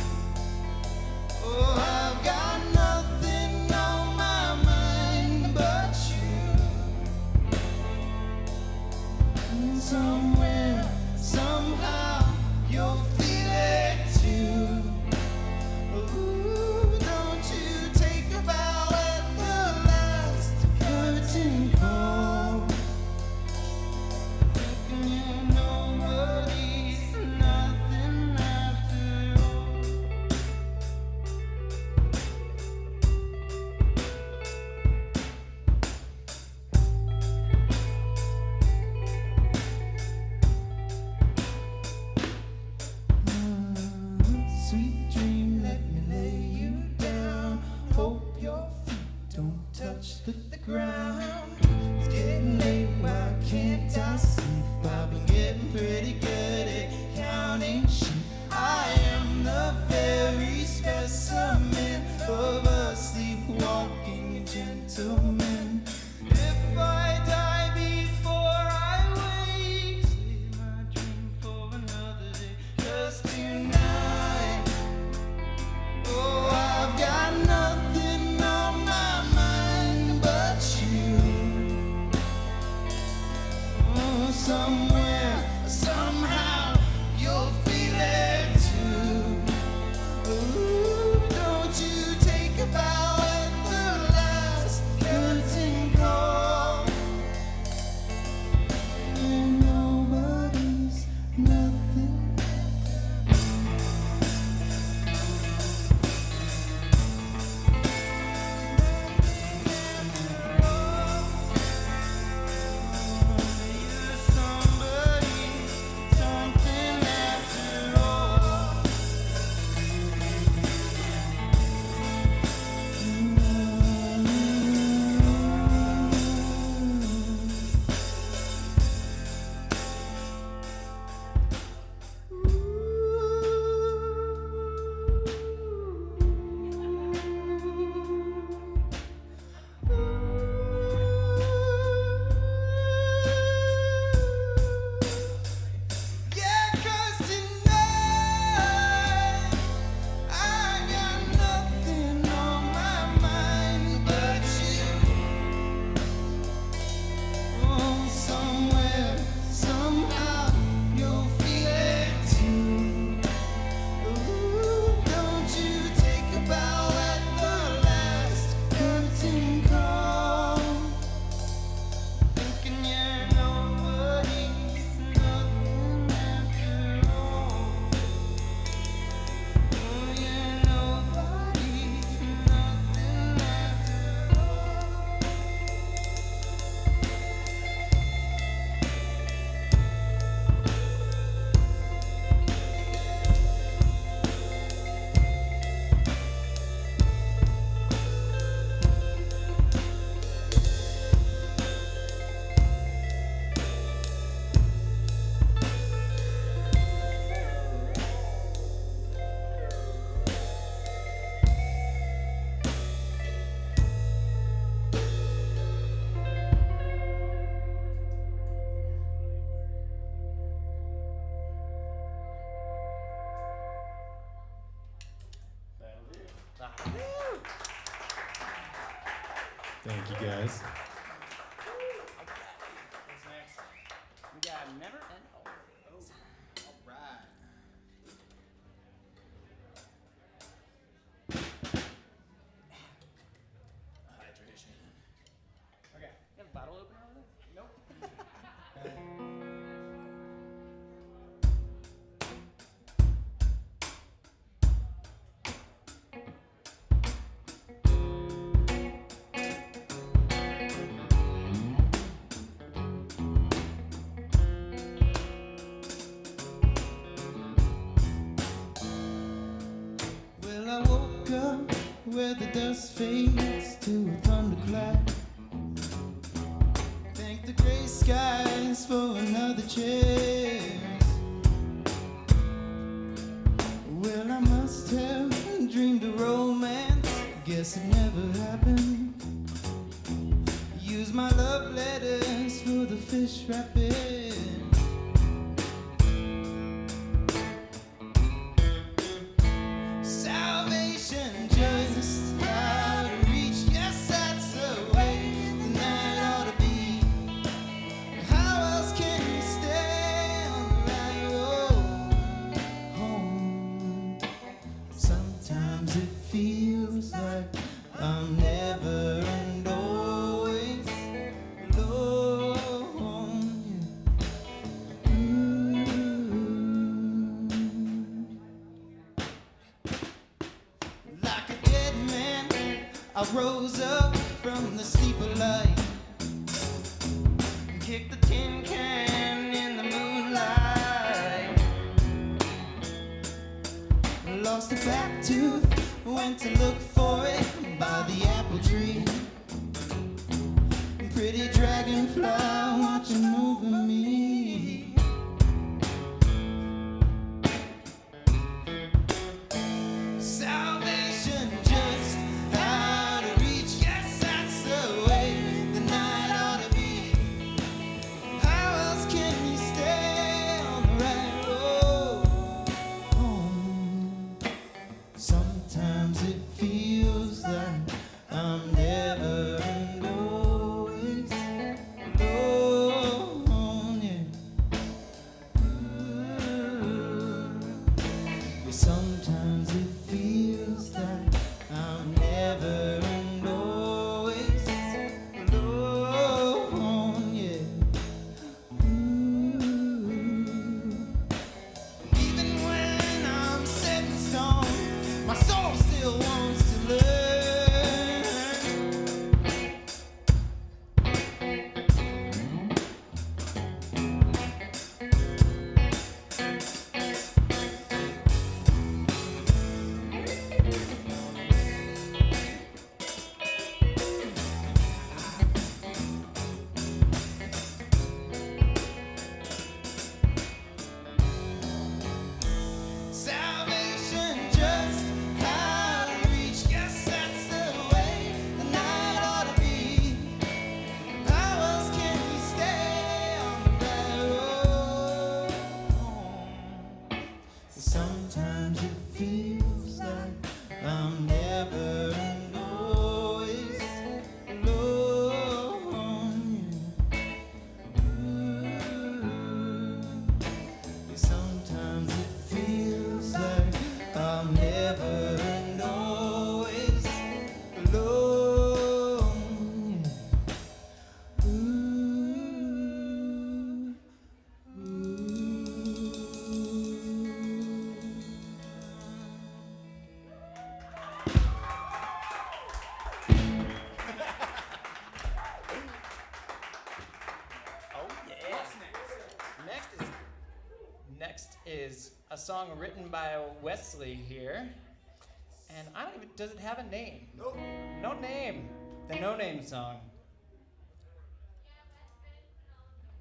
oh, I've got nothing on my mind but you. Thank you, guys. What's next? We got Never End Always. All right. Hydration. Okay. You have a bottle opener over there? Nope. Well, I woke up where the dust fades to a thunderclap. Thank the gray skies for another chance. Well, I must have dreamed of romance. Guess it never happened. Use my love letters for the fish wrapping. Salvation just out of reach. Yes, that's the way the night ought to be. How else can you stay on the right road home? Sometimes it feels like I'm never and always alone. Ooh. Like a dead man, I rose up from the sleeper light, kicked the tin can in the moonlight, lost a back tooth, went to look for it by the apple tree. Pretty dragonfly watching over me. Salvation just out of reach. Yes, that's the way the night ought to be. How else can you stay on the right road home? Sometimes it feels like I'm never and always alone. Yeah. Ooh. Yeah, sometimes it feels like I'm never and always alone. Yeah. Ooh. Even when I'm set in stone, my soul still wants to learn. Salvation just out of reach. Yes, that's the way the night ought to be. How else can we stay on the right road home? Sometimes it feels like I'm never and always alone. Ooh. Yeah, sometimes it feels like I'm never and always alone. Ooh. Oh yeah. Next is a song written by Wesley here, and I don't even. Does it have a name? Nope. No name. The No Name song.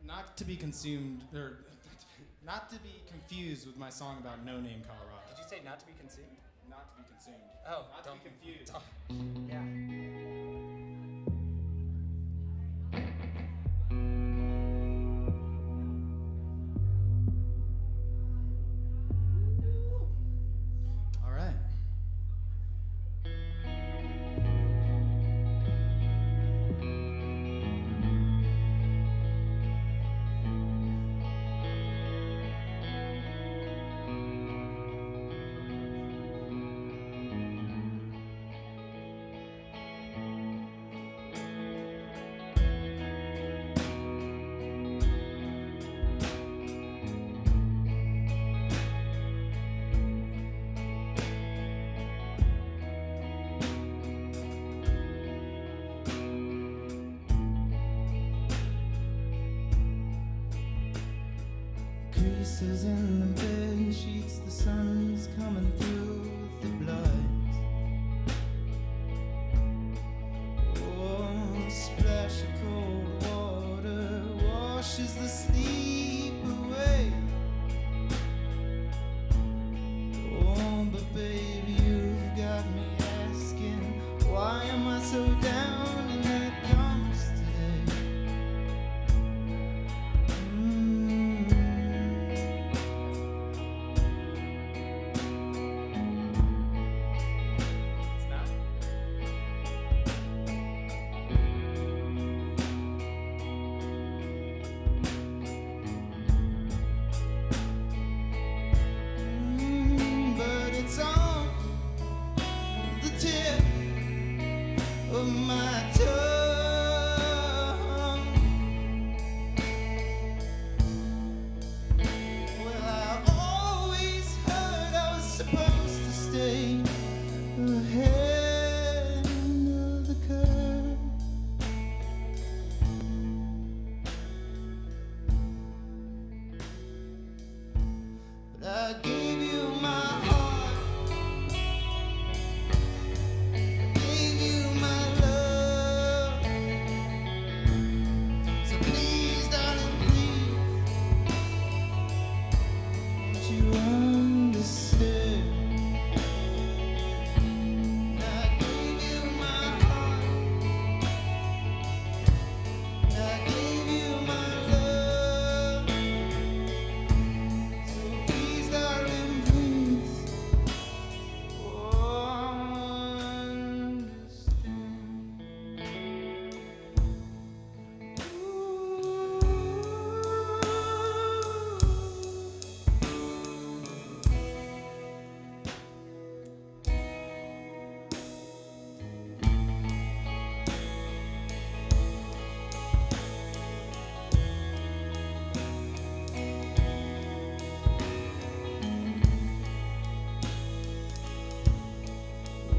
Not to be consumed, or not to be confused with my song about No Name Colorado. Did you say not to be consumed? Not to be consumed. Oh, Not to don't be confused. Yeah. All right. kisses in the bed sheets, the sun's coming through the blinds. Oh, a splash of cold water washes the sleep away. Oh, but baby, you've got me asking, why am I so down in the dumps today? It's not. But it's on the tip of my tongue. Well, I always heard I was supposed to stay ahead of the curve. But I gave you my heart, gave you my love. So please, darling, please, won't you understand? I gave you my heart, I gave you my love. So please, darling, please, understand.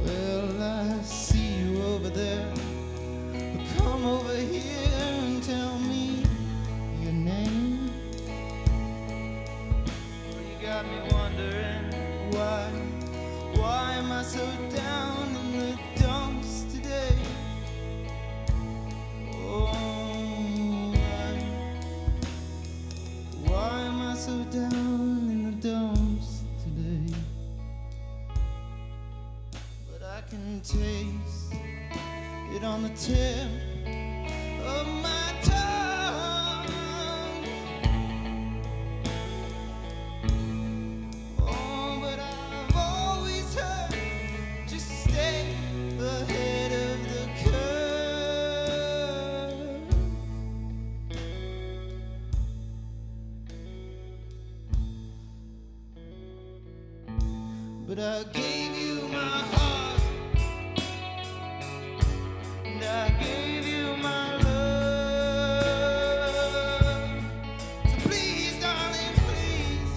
Well, I see you over there. Come over here and tell me your name. Well, you got me wondering why am I so down in the dumps today? Oh, why am I so down in the dumps today? But I can taste it on the tip of my tongue. Oh, but I've always heard just to stay ahead of the curve. But I gave you my heart, and I gave you my love. So please, darling, please,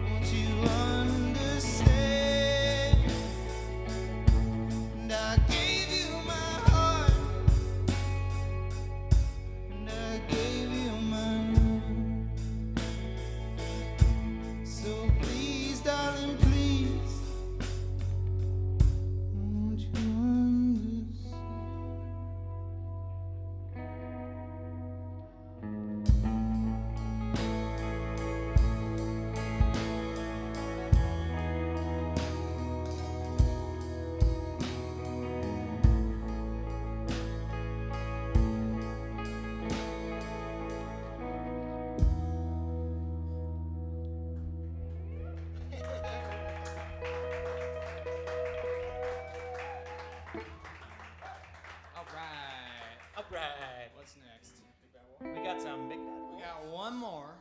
won't you understand? And I gave you my heart, and I gave you my love. So please, darling, please, won't you understand? All right. All right. What's next? We got some big bad. We got one more.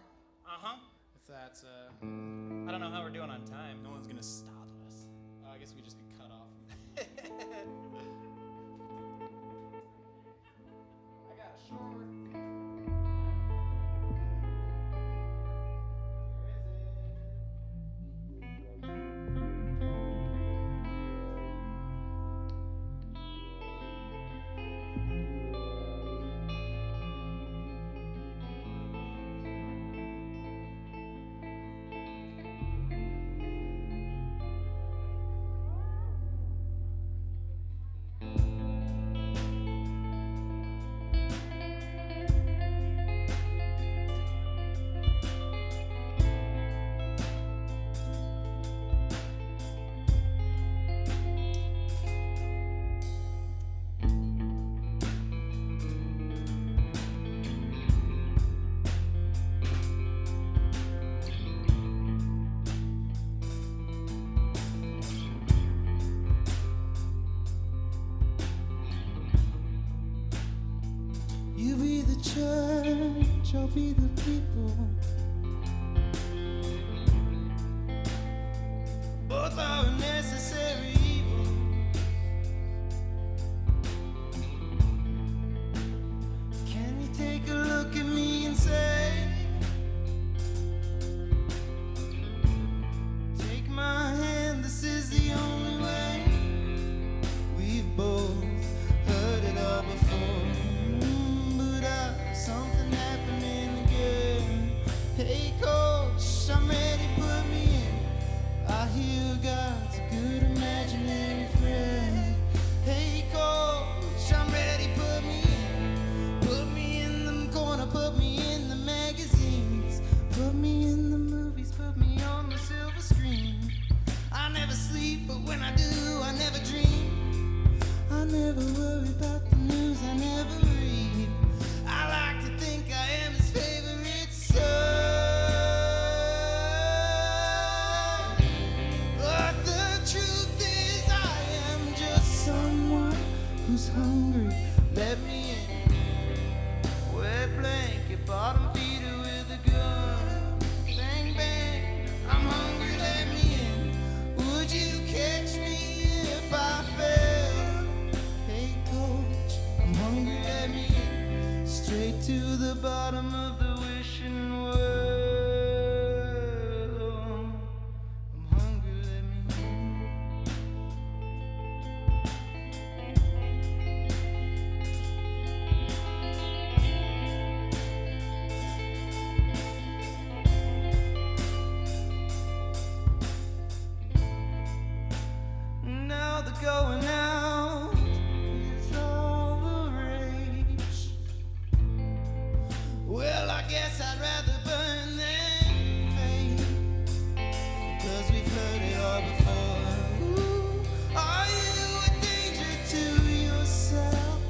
Uh-huh. If that's I don't know how we're doing on time. no one's gonna stop us. I guess we just be cut off. I got a short. be the people. Both are a necessary evil. Can you take a look at me and say, take my hand, this is the only way. We've both heard it all before, but something happening again. Hey coach, I'm ready, put me in. I hear God's a good imaginary friend. Hey coach, I'm ready, put me in. Put me in the corner, put me in the magazines. Put me in the movies, put me on the silver screen. I never sleep, but when I do, I never dream. I never worry about the news, I never read. I like to think I am his favorite son. But the truth is I am just someone who's hungry. Let me in. Wet blanket, bottom feeder with a gun. Bang, bang, I'm hungry, let me in. Would you catch me if I fell? Hey coach, I'm hungry, let me in. Straight to the bottom of the wishing well. I'm hungry, let me in. Now the going out is all the rage. Well, I guess I'd rather burn than fade, 'cause we've heard it all before. Ooh, are you a danger to yourself?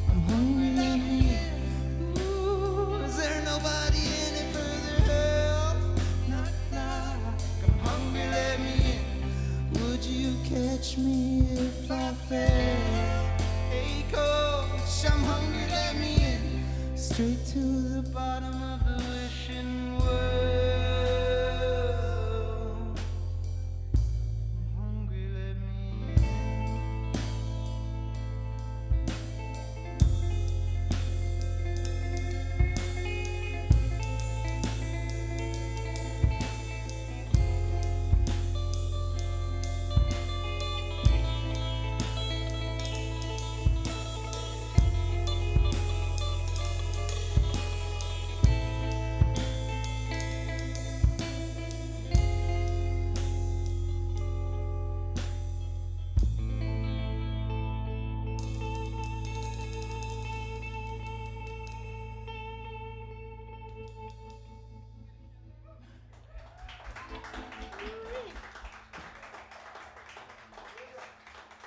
I'm hungry, let me in. Ooh, is there nobody in it for their health? Knock, knock, I'm hungry, let me in. Would you catch me if I fell? Hey coach, I'm hungry, let me in. Straight to the bottom of the wishing well. I'm hungry, let me in.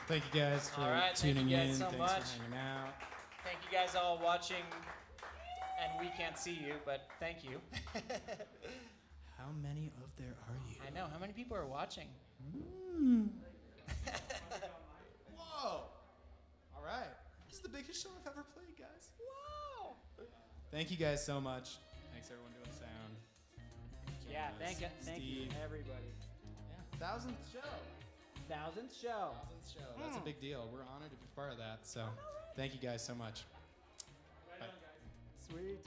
Thank you guys for All right, thank tuning you guys in. so Thanks much. for hanging out. Thank you guys all watching, and we can't see you, but thank you. How many of there are you? I know, how many people are watching? Whoa! All right. This is the biggest show I've ever played, guys. Wow! Thank you guys so much. Thanks everyone doing sound. Yeah, Cameras, thank you, Steve. everybody. Yeah, 1,000th show. 1000th show. 1,000th show. That's a big deal. We're honored to be part of that. So, thank you guys so much. Bye. Sweet.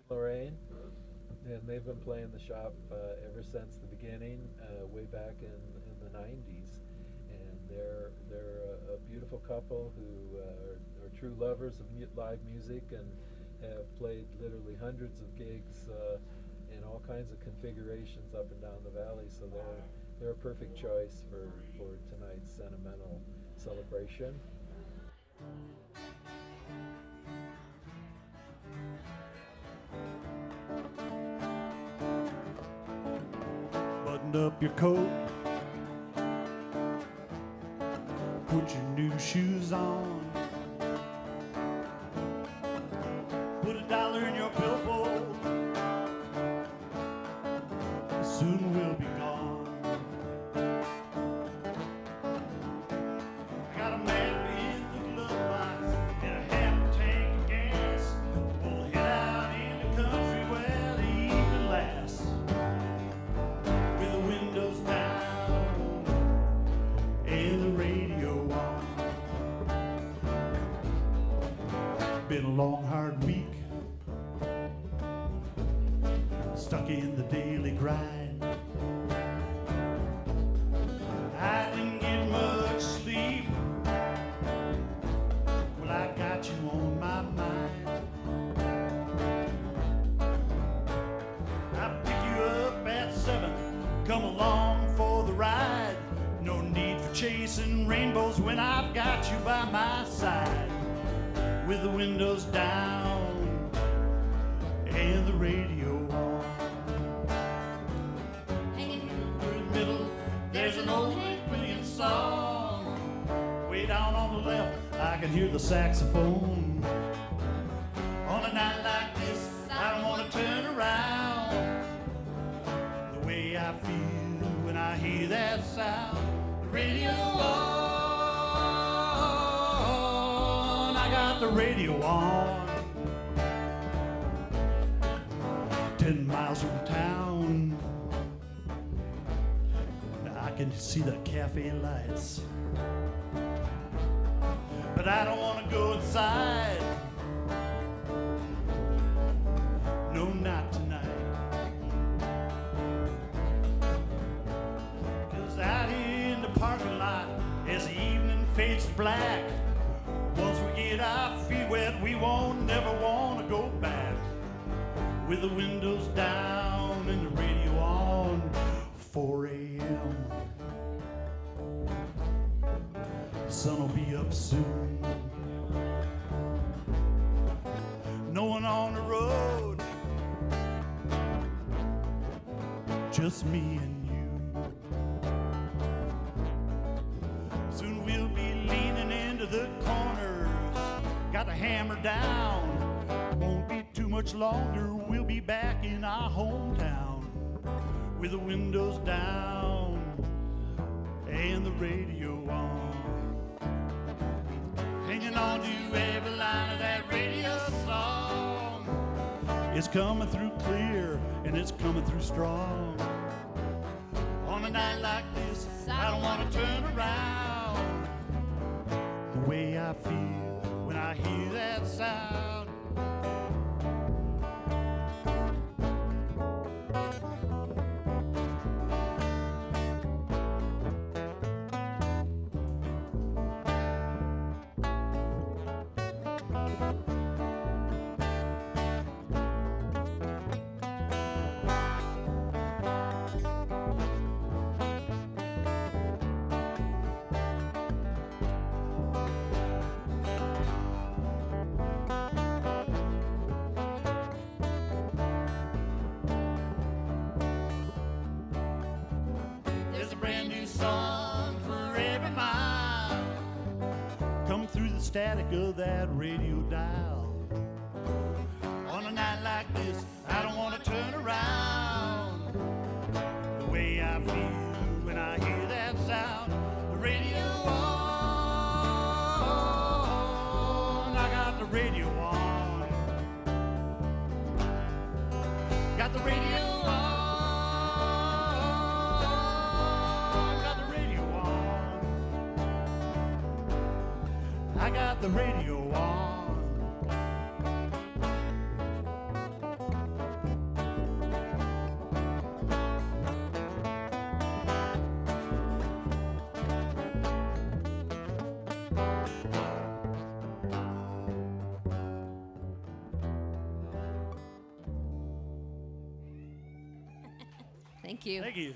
Lorraine, and they've been playing the shop ever since the beginning, way back in the 90s. And they're a beautiful couple who are true lovers of live music and have played literally hundreds of gigs in all kinds of configurations up and down the valley. So they're a perfect choice for tonight's sentimental celebration. Button up your coat, put your new shoes on, put $1 in your billfold, soon we'll be gone. I got a map in the glove box and a half tank of gas. We'll head out in the country where the evening lasts, with the windows down and the radio on. Been a long, hard week, stuck in the daily grind. I didn't get much sleep. Well, I got you on my mind. I pick you up at 7, come along for the ride. No need for chasing rainbows when I've got you by my side, with the windows down and the radio on. Hanging in the middle, there's an old Hank Williams song. Way down on the left, I can hear the saxophone. On a night like this, I don't want to turn around. The way I feel when I hear that sound. The radio on, I got the radio on. 10 miles from town, I can see the cafe lights, but I don't want to go inside. No, not tonight. 'Cause out in the parking lot, as the evening fades to black, once we get our feet wet, we won't never want to go back. With the windows down and the radio on, 4 a.m. The sun will be up soon. No one on the road, just me and you. Soon we'll be leaning down. Won't be too much longer, we'll be back in our hometown with the windows down and the radio on, hanging on to every line of that radio song. It's coming through clear and it's coming through strong. On a night like this, I don't want to turn around. The way I feel when I hear that sound. There's a brand new song for every mile. Come through the static of that radio dial. On a night like this, I don't want to turn around. The way I feel when I hear that sound. The radio on. I got the radio on. Got the radio on. Got the radio on. I got the radio on. Thank you. Thank you.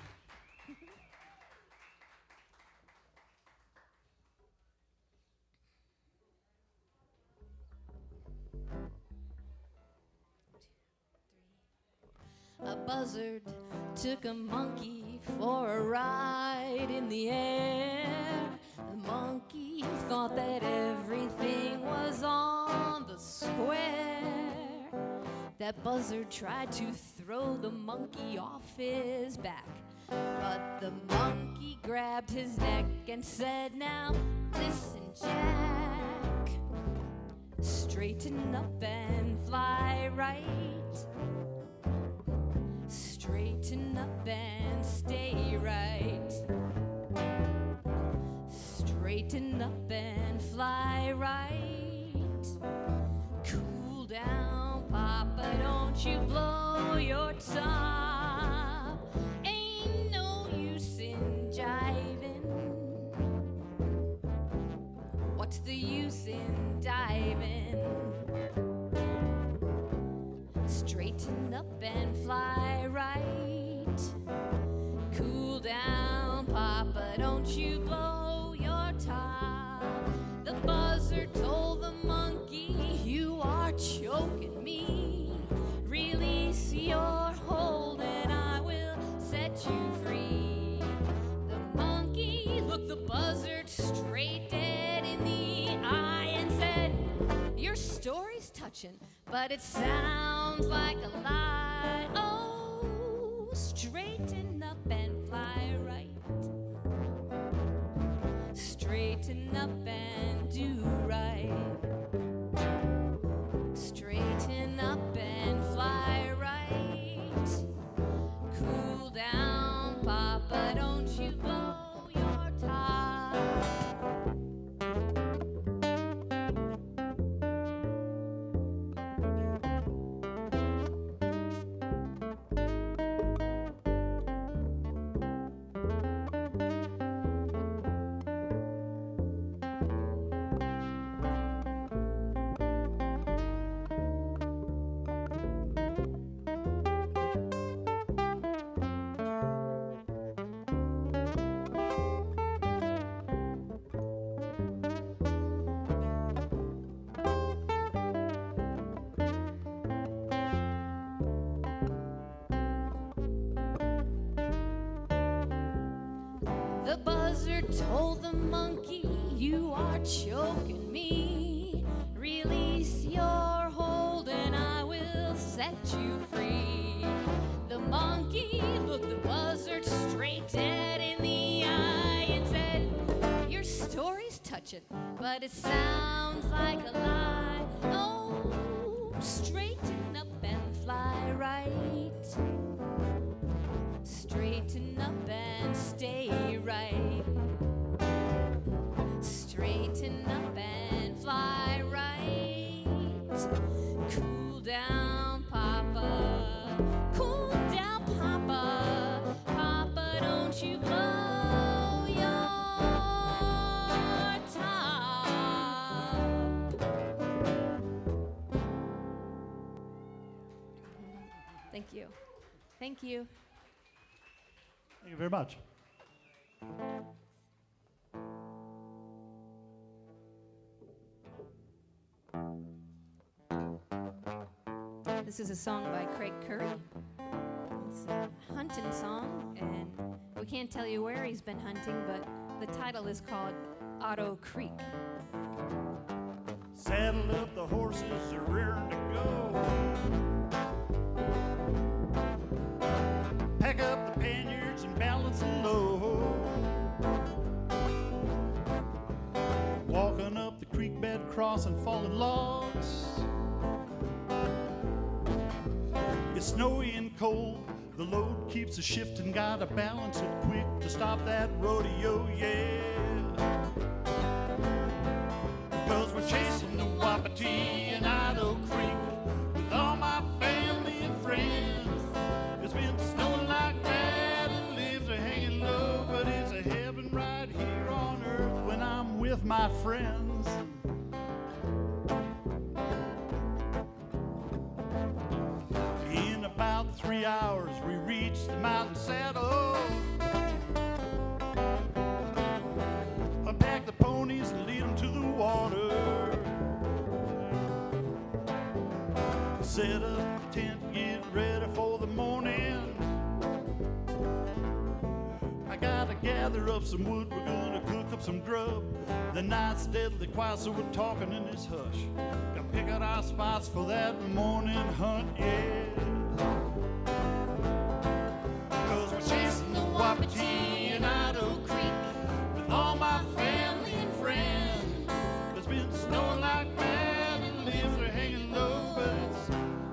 A buzzard took a monkey for a ride in the air. The monkey thought that everything was on the square. That buzzard tried to throw the monkey off his back, but the monkey grabbed his neck and said, "Now listen, Jack, straighten up and fly right. Straighten up and stay right. Straighten up and fly right. Cool down, Papa, don't you blow your top. Ain't no use in jiving. What's the use in diving? Straighten up and fly right. Cool down, Papa, don't you blow your top." The buzzard told the monkey, "You are choking me. Release your hold and I will set you free." The monkey looked the buzzard straight dead in the eye and said, "Your story's touching, but it sounds like a lie. Oh, straighten up and fly right. Straighten up and do right. Straighten up and fly right. Cool down, Papa, don't you blow your top." The buzzard told the monkey, "You are choking me. Release your hold and I will set you free. The monkey looked the buzzard straight dead in the eye and said, your story's touching, but it sounds like a lie. Oh, straighten up and fly right. Straighten up and stay right. Straighten up and fly right. Cool down, Papa. Cool down, Papa. Papa, don't you blow your top. Thank you. Thank you. Thank you very much. This is a song by Craig Curry. It's a hunting song, and we can't tell you where he's been hunting, but the title is called Otto Creek. Saddle up, the horses are rearing to go. Pack up the panniers and balance them low. Walking up the creek bed, crossing fallen logs. It's snowy and cold, the load keeps a shifting, gotta balance it quick to stop that rodeo, yeah. Cause we're chasing the Wapiti and Idaho Creek with all my family and friends. It's been snowing like that and leaves are hanging low, but it's a heaven right here on earth when I'm with my friends. In about 3 hours we reach the mountain saddle. Unpack the ponies and lead them to the water. Set up the tent, get ready for the morning. I gotta gather up some wood, we're gonna cook up some grub. The night's deadly quiet, so we're talking in this hush. Gotta pick out our spots for that morning hunt, yeah. Cause we're chasing the Wapiti and Idaho Creek with all my family and friends. It's been snowing like mad and leaves are hanging low, but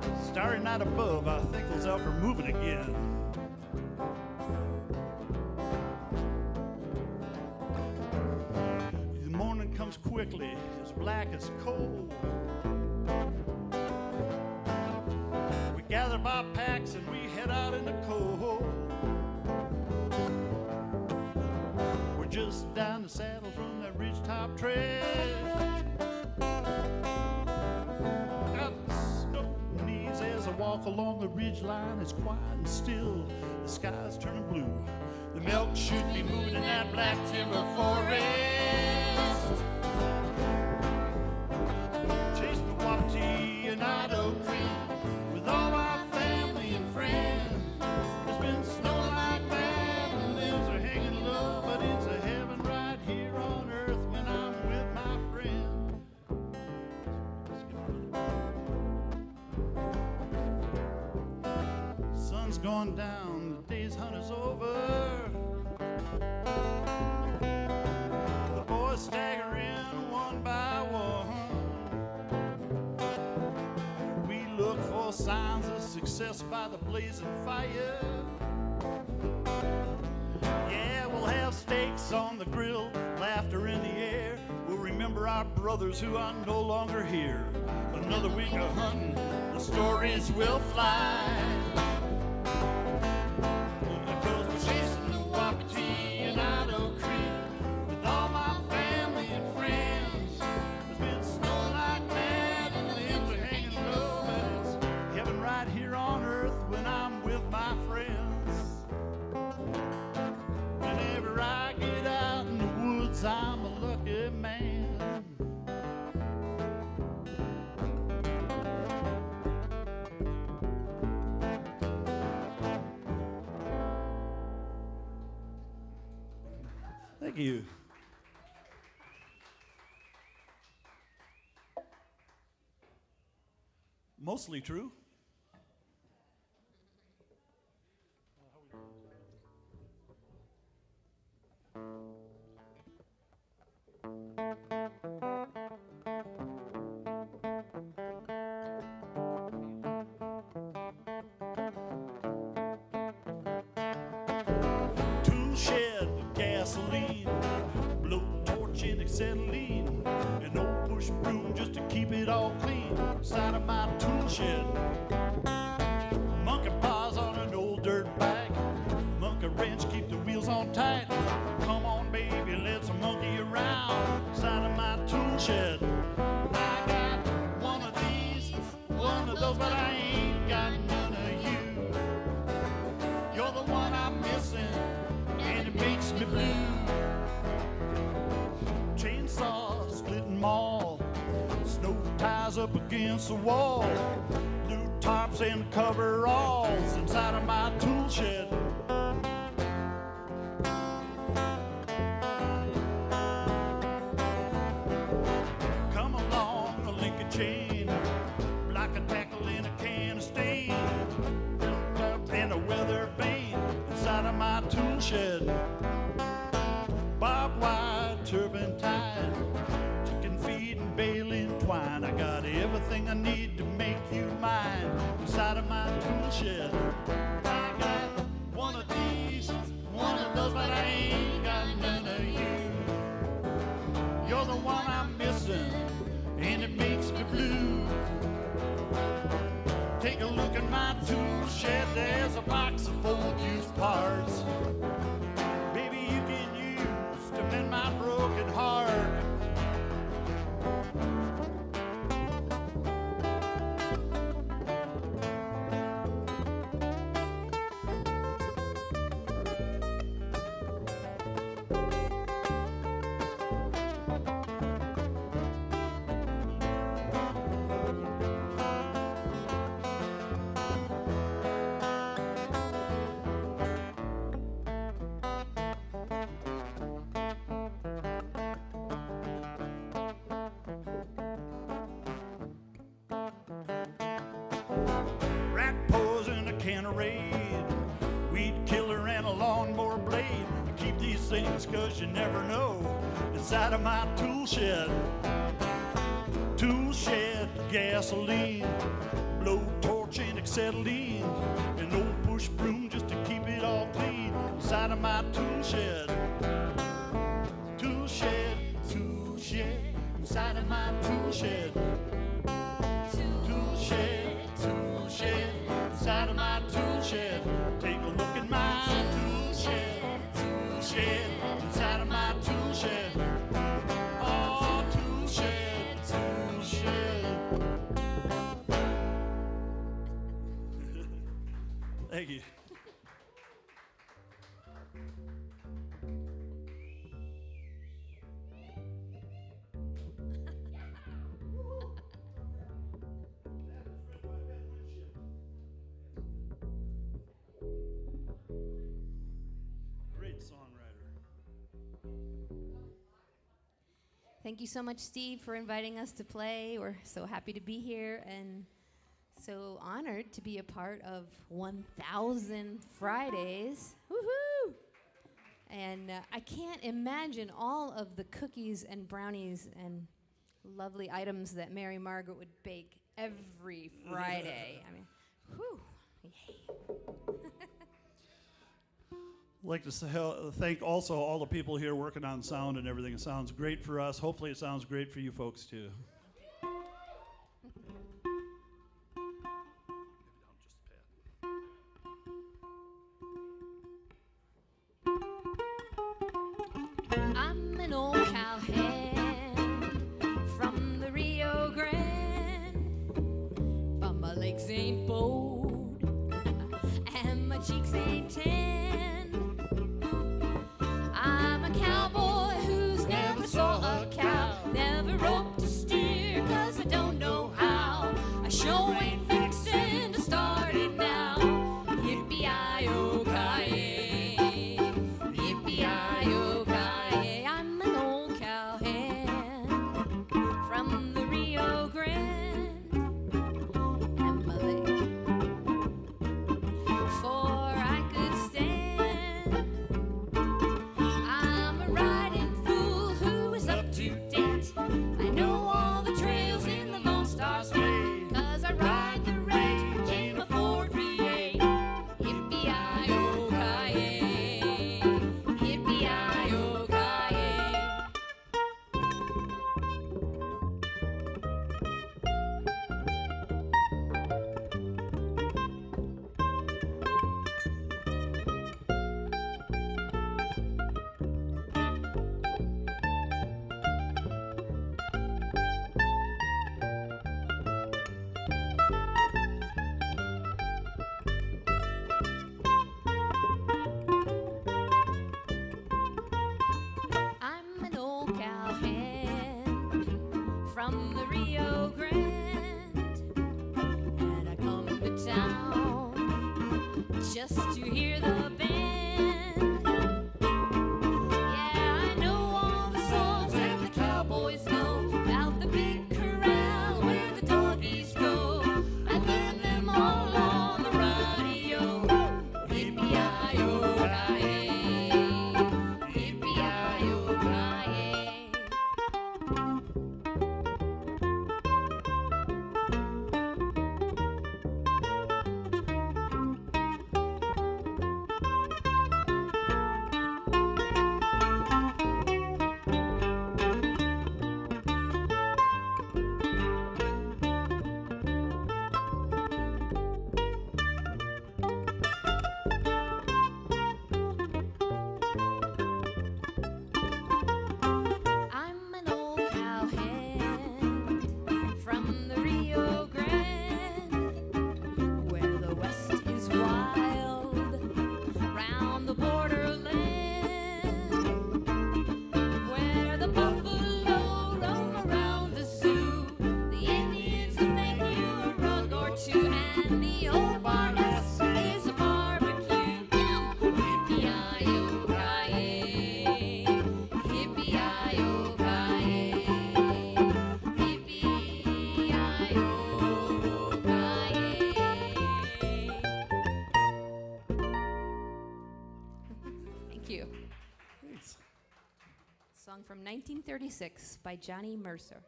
it's starry night above. I think those elk are moving again. The morning comes quickly, as black as coal. We gather by packs and we head out in the cold. We're just down the saddle from that ridgetop trail. Got snow knees as I walk along the ridge line. It's quiet and still, the sky's turning blue. The milk should be moving in that black timber forest. Chasing the Wapiti and Idaho Creek with all my family and friends. It's been snowing like that and limbs are hanging low, but it's a heaven right here on earth when I'm with my friends. Sun's gone down, the day's hunt is over. The boys stagger in one by one. We look for signs of success by the blazing fire. Yeah, we'll have steaks on the grill, laughter in the air. We'll remember our brothers who are no longer here. Another week of hunting, the stories will fly. Because we're chasing the Wapiti and Idaho Creek with all my family and friends. It's been snowing like mad and the limbs are hanging low, but it's heaven right here on earth when I'm with my friends. Whenever I get out in the woods, I'm a lucky man. Thank you. mostly true. Tool shed, gasoline, blowtorch and acetylene, an old push broom just to keep it all clean. Side of my tool shed, monkey paws on an old dirt bike, monkey wrench keep the wheels on tight. Come on, baby, let's monkey around. Side of my tool shed, I got one of these, one of those, but I ain't got none of you. You're the one I'm missing, and it makes me blue. Chainsaw, splitting maul, snow ties up against the wall, blue tarps and coveralls inside of my tool shed. Come along, a link of chain, like a tackle in a can of stain, and a weather vane inside of my tool shed. Barbed wire, turpentine, chicken feed and baling twine. I got everything I need to make you mine inside of my tool shed. I got one of these, one of those, but I ain't got none of you. You're the one I'm missing, and it makes me blue. Take a look at my tool shed, there's a box of old used parts. Baby, you can use to mend my broken heart. Rat pose in a can of raid, weed killer and a lawnmower blade. I keep these things cause you never know inside of my tool shed. Tool shed, gasoline, blowtorch and acetylene, an old push broom just to keep it all clean inside of my tool shed. Tool shed, inside of my tool shed. Tool shed, inside of my tool shed. Take a look at my tool shed, inside of my tool shed. Oh, tool shed. Thank you. Great songwriter. Thank you so much, Steve, for inviting us to play. We're so happy to be here and so honored to be a part of 1,000 Fridays. Woohoo! And I can't imagine all of the cookies and brownies and lovely items that Mary Margaret would bake every Friday. I mean, whew, yay. I'd like to thank also all the people here working on sound and everything. It sounds great for us. Hopefully it sounds great for you folks too. I'm an old cowhand from the Rio Grande, but my legs ain't bold and my cheeks ain't tan. I'm a cowboy who's never saw a cow, never roped a steer 'cause I don't know how. I sure ain't fixin' to start it now. Yippee-i-oh-ki-yay, yippee-i-oh-ki-yay. I'm an old cowhand from the Rio Grande, and from the Rio Grande, and I come to town just to hear the band. Yeah, I know all the songs that the cowboys know about the big corral where the doggies go. I learned them all on the radio. Yippee-yi-yo-ki-yay, yippee-yi-yo-ki-yay. I'm an old cowhand from the Rio Grande, where the West is wild, round the borderland, where the buffalo roam around the zoo, the Indians will make you a rug or two, and the old bar S is a barbecue. Yippee-yi-yo-ki-yay, yippee-yi-yo-ki-yay, yippee-yi-yo-ki-yay. Thank you. Song from 1936 by Johnny Mercer.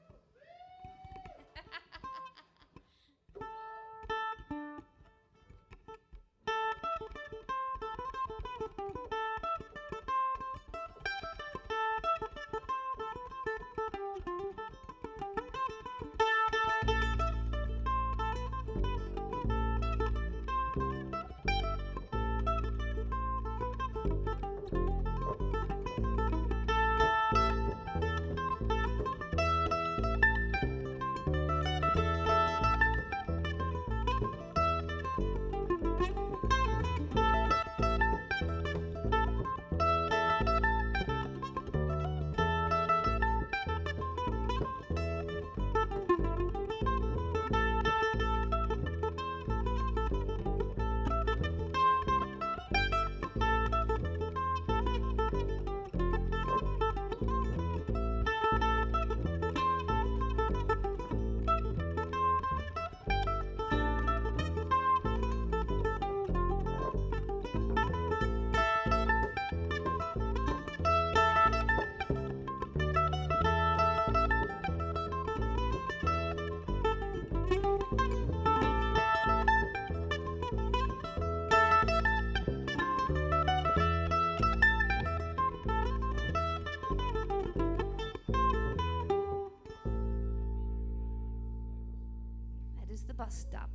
That is the bus stop.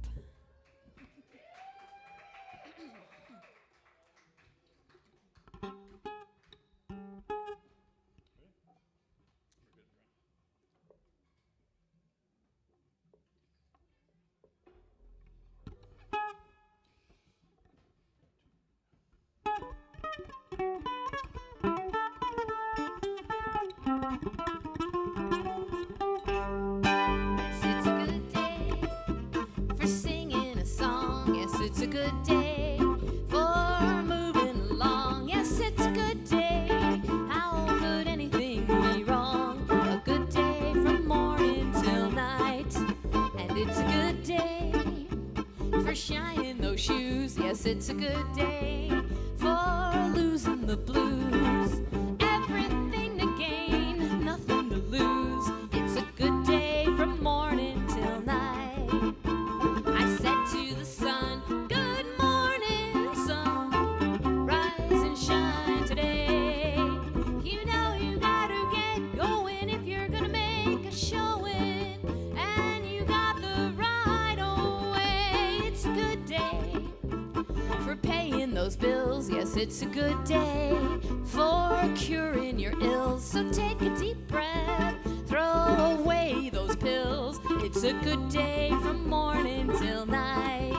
Yes, it's a good day for singing a song. Yes, it's a good day for moving along. Yes, it's a good day. How could anything be wrong? A good day from morning till night. And it's a good day for shining those shoes. Yes, it's a good day for losing the blues. Everything to gain, nothing to lose. It's a good day from morning till night. I said to the sun, good morning, sun. Rise and shine today. You know you gotta get going if you're gonna make a showing. And you got the right away. It's a good day for paying those bills. Yes, it's a good day for curing your ills. So take a deep breath, throw away those pills. It's a good day from morning till night.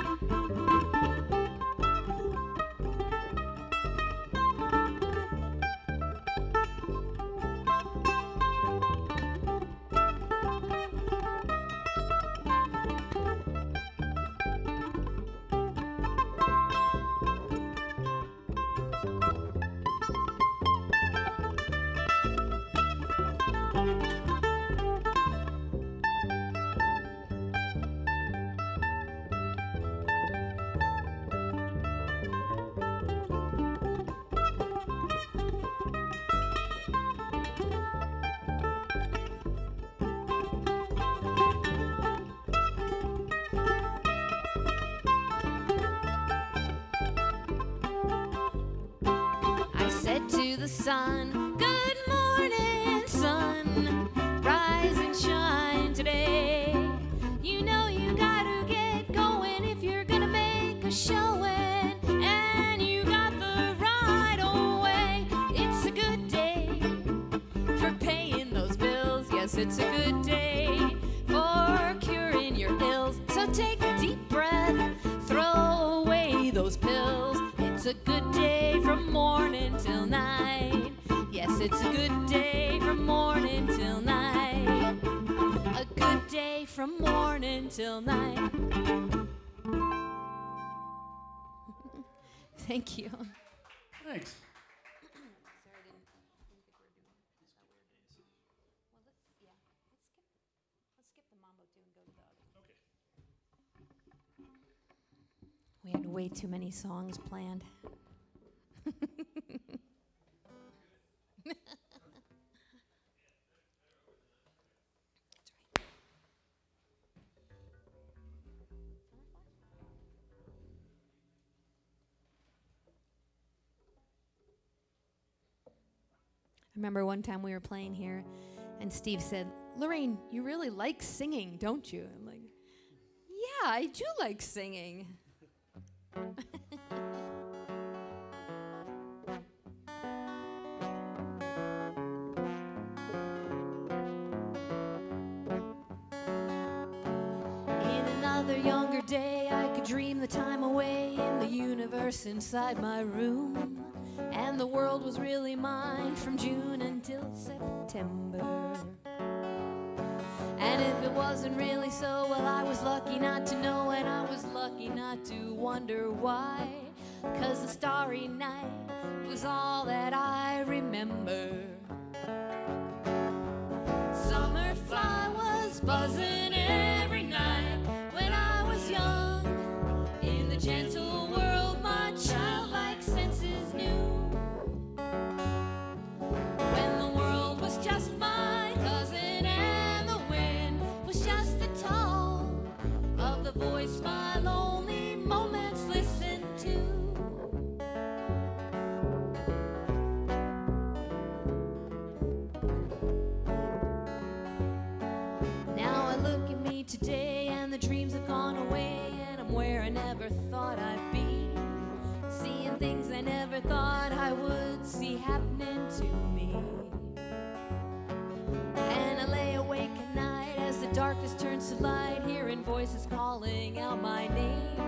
head to the sun. Good morning, sun. Rise and shine today. You know you gotta get going if you're gonna make a showing. And you got the right away. It's a good day for paying those bills. Yes, it's a good day for curing your ills. So take a deep breath, throw away those pills. It's a good day from morning till night. Yes, it's a good day from morning till night. A good day from morning till night. Thank you. Thanks. We had way too many songs planned. I remember one time we were playing here, and Steve said, "Lorraine, you really like singing, don't you?" I'm like, "Yeah, I do like singing." In another younger day, I could dream the time away in the universe inside my room. And the world was really mine from June until September. And if it wasn't really so, well, I was lucky not to know, and I was lucky not to wonder why. 'Cause the starry night was all that I remember. Summer fly was buzzing every night when I was young. In the gentle world my childlike senses knew. When the world was just my cousin and the wind was just the tone of the voice my lonely moments listened to. Now I look at me today and the dreams have gone away, and I'm where I never thought I'd be, seeing things I never thought I would see happening to me. And I lay awake at night as the darkness turns to light, hearing voices calling out my name,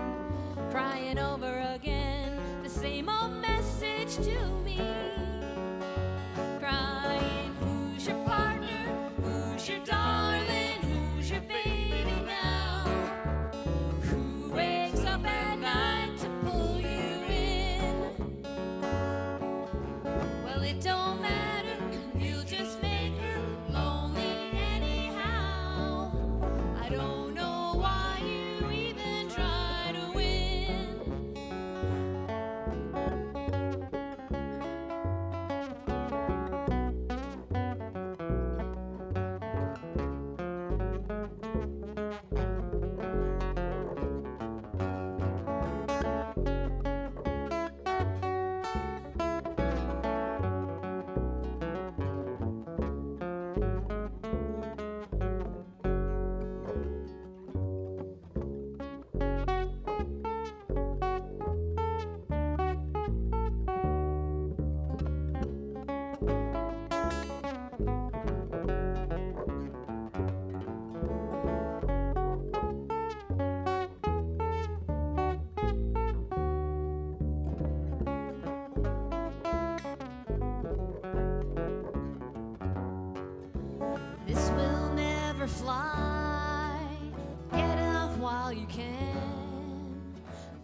crying over again the same old message to me. Crying, who's your partner? Who's your darling? Who's your baby now? Who wakes up at night to pull you in? Well, it don't matter, you'll just make her lonely anyhow. I don't know why you even try to win. This will never fly. Get up while you can.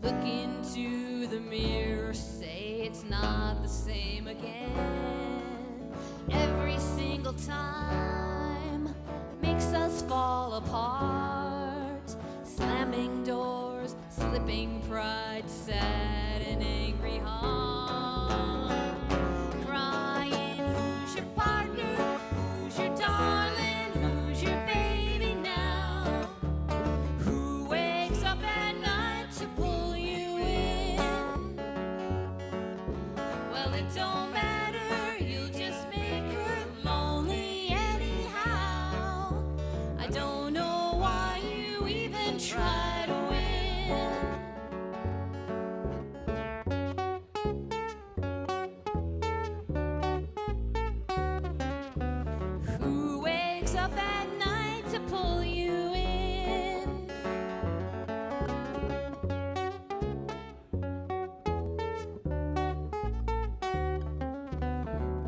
Look into the mirror, say it's not the same again. Every single time makes us fall apart. Slamming doors, slipping pride, sad and angry heart. Crying, who's your partner? Who's your darling? Who's your baby now? Who wakes up at night to pull you in? Well, it don't matter. wakes up at night to pull you in.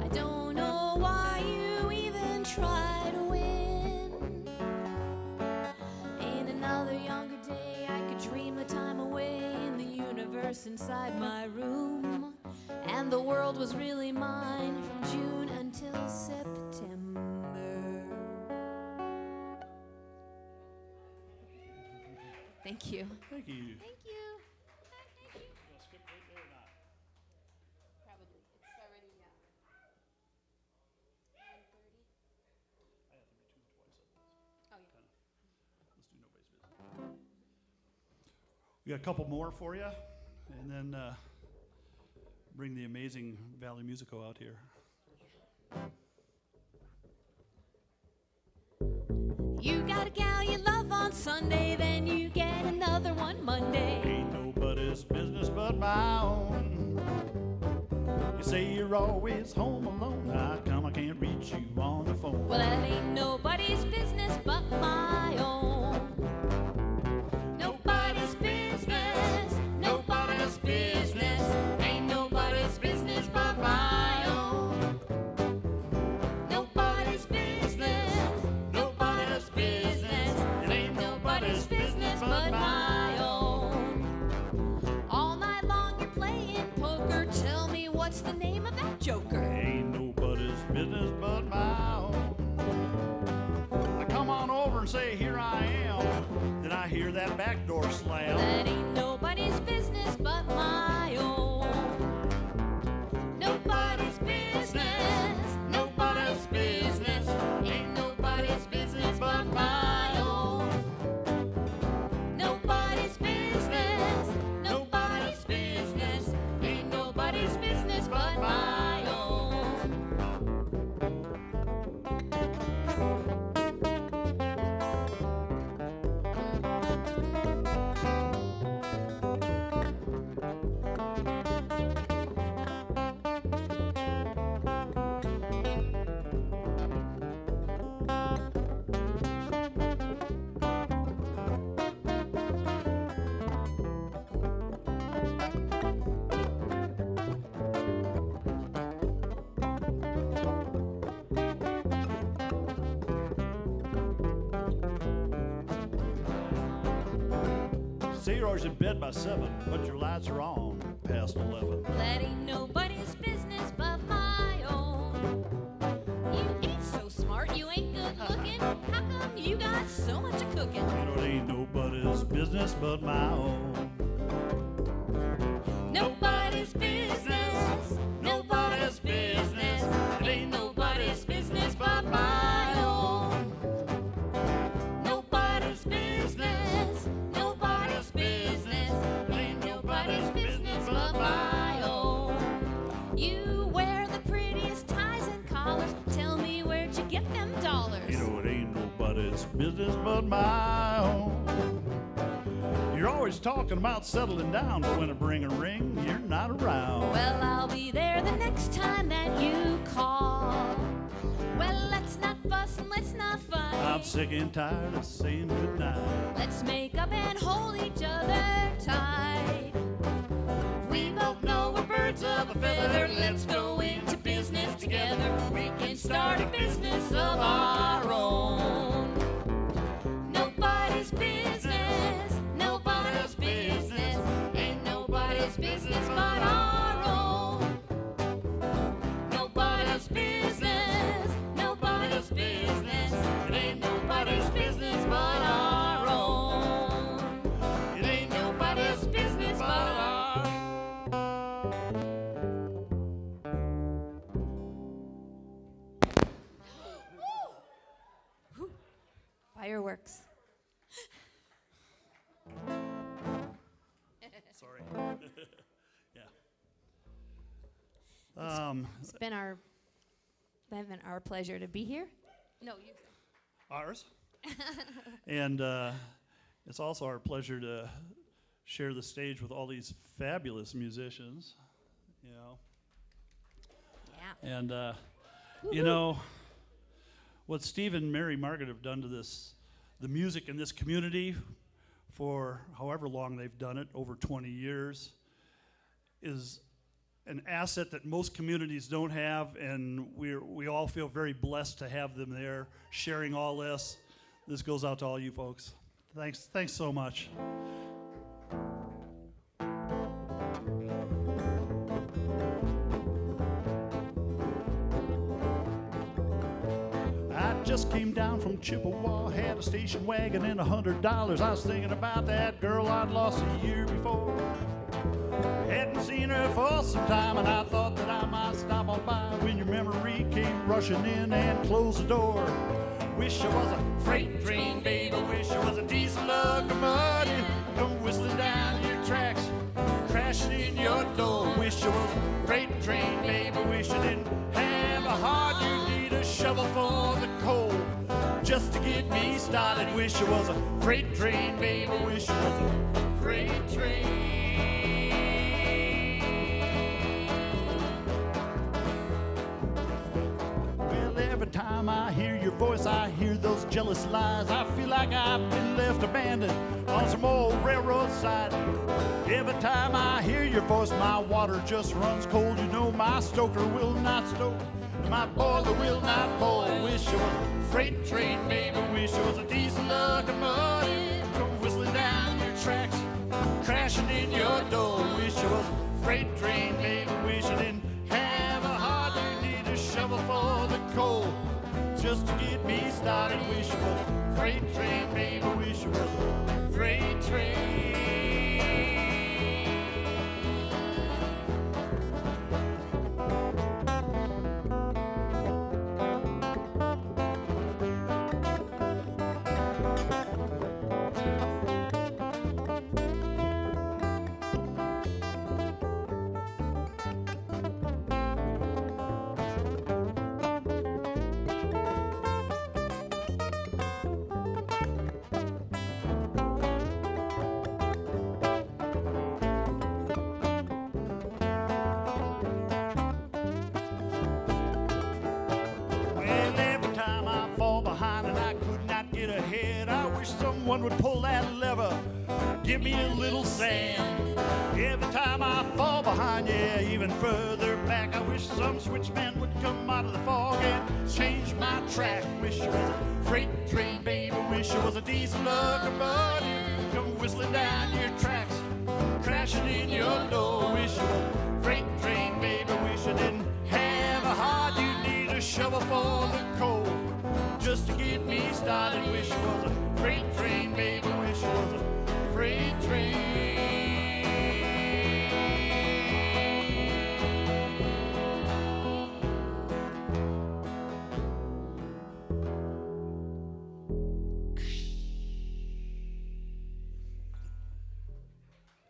I don't know why you even try to win. In another younger day, I could dream the time away in the universe inside my room. And the world was really mine from June until September. Thank you. Thank you. Thank you. Thank you. Skip right there or not? Probably. It's already 9:30. I have to be tuned twice at once. Oh, yeah. Let's do nobody's business. We got a couple more for you, and then bring the amazing Valle Musico out here. You got a gal you love on Sunday, then you get another one Monday. Ain't nobody's business but my own. You say you're always home alone. How come I can't reach you on the phone? Well, that ain't nobody's business but my own. Nobody's business, nobody's business. Ain't nobody's business but my own. Nobody's business, nobody's business. It ain't nobody's business but my own. All night long you're playing poker. Tell me what's the name of that joker? Ain't nobody's business but my own. I come on over and say, here I am. Then I hear that back door slam. That ain't nobody's business but my own. Nobody's business, nobody's business. Ain't nobody's business but my own. Nobody's business, nobody's business. Ain't nobody's business but my own. Say you're always in bed by 7, but your lights are on past 11. That ain't nobody's business but my own. You ain't so smart, you ain't good looking. How come you got so much of cooking? You know, it ain't nobody's business but my own. Nobody's business, nobody's business. It ain't nobody's business but my own. Nobody's business, nobody's business. It ain't nobody's business but my own. You wear the prettiest ties and collars. Tell me where'd you get them dollars? You know, it ain't nobody's business but my own. You're always talking about settling down, but when I bring a ring, you're not around. Well, I'll be there the next time that you call. Well, let's not fuss and let's not fight. I'm sick and tired of saying goodnight. Let's make up and hold each other tight. We both know we're birds of a feather. Let's go into business together. We can start a business of our own. Nobody's business, nobody's business. Ain't nobody's business but our own. Nobody's business, nobody's business. It ain't nobody's business but our own. It ain't nobody's business but our own. Fireworks. Sorry. Yeah. It's been our pleasure to be here. No, you. Ours. And it's also our pleasure to share the stage with all these fabulous musicians, you know. Yeah. And, you know, what Steve and Mary Margaret have done to the music in this community for however long they've done it, over 20 years, is an asset that most communities don't have, and we all feel very blessed to have them there sharing all this. This goes out to all you folks. Thanks so much. I just came down from Chippewa, had a station wagon and $100. I was thinking about that girl I'd lost a year before. Hadn't seen her for some time, and I thought that I might stop on by when your memory came rushing in and closed the door. Wish I was a freight train, babe. I wish I was a diesel locomotive. Come whistling down your tracks, crashing in your door. Wish I was a freight train, babe. I wish I didn't have a heart. You need a shovel for the coal just to get me started. Wish I was a freight train, babe. I wish I was a freight train. Every time I hear your voice, I hear those jealous lies. I feel like I've been left abandoned on some old railroad side. Every time I hear your voice, my water just runs cold. You know my stoker will not stoke, my boiler will not boil. Wish I was a freight train, baby. Wish I was a diesel locomotive. Come whistling down your tracks, crashing in your door. Wish I was a freight train, baby. Wish I didn't have a heart. You need a shovel for the coal just to get me started. Wish I was a freight train, baby. Wish I was a freight train. Someone would pull that lever, give me a little sand. Every time I fall behind, yeah, even further back, I wish some switchman would come out of the fog and change my track. Wish I was a freight train, baby. Wish I was a diesel locomotive. Come whistling down your tracks, crashing in your door. Wish I was a freight train, baby. Wish I didn't have a heart. You need a shovel for the coal just to get me started. Wish I was a freight train, baby. Wish I was a freight train.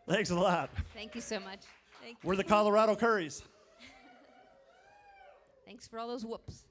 Thanks a lot. Thank you so much. Thank We're you. the Colorado Curries. Thanks for all those whoops.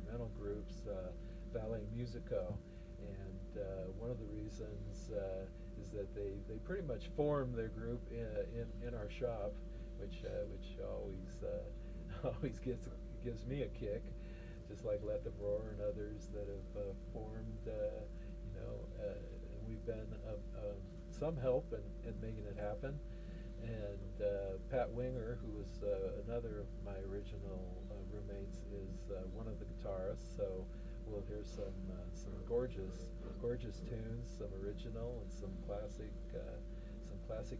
instrumental groups, Valle Musico, and one of the reasons is that they pretty much formed their group in our shop, which always always gives me a kick, just like Let Them Roar and others that have formed, and we've been some help in making it happen. And Pat Winger, who was another of my original roommates, is one of the guitarists. So we'll hear some gorgeous tunes, some original and some classic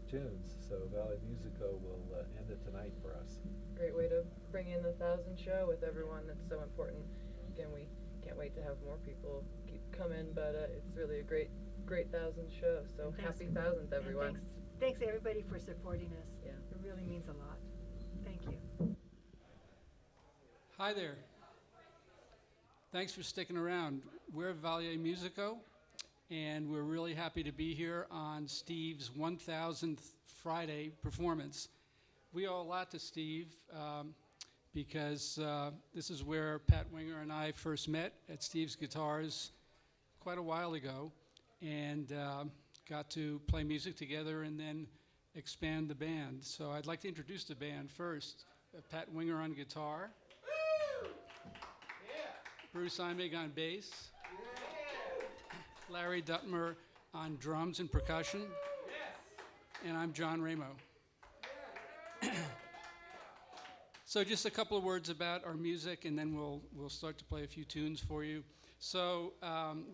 tunes. So Valle Musico will end it tonight for us. Great way to bring in the 1,000 show with everyone. That's so important. Again, we can't wait to have more people keep coming, but it's really a great 1,000 show. So Thanks. happy 1,000th, everyone. And thanks everybody for supporting us. Yeah. It really means a lot. Thank you. Hi there. Thanks for sticking around. We're Valle Musico, and we're really happy to be here on Steve's 1,000th Friday performance. We owe a lot to Steve because this is where Pat Winger and I first met at Steve's Guitars quite a while ago, and got to play music together and then expand the band. So I'd like to introduce the band first. Pat Winger on guitar. Bruce Imig on bass. Larry Duttmer on drums and percussion. And I'm John Ramo. So just a couple of words about our music, and then we'll start to play a few tunes for you. So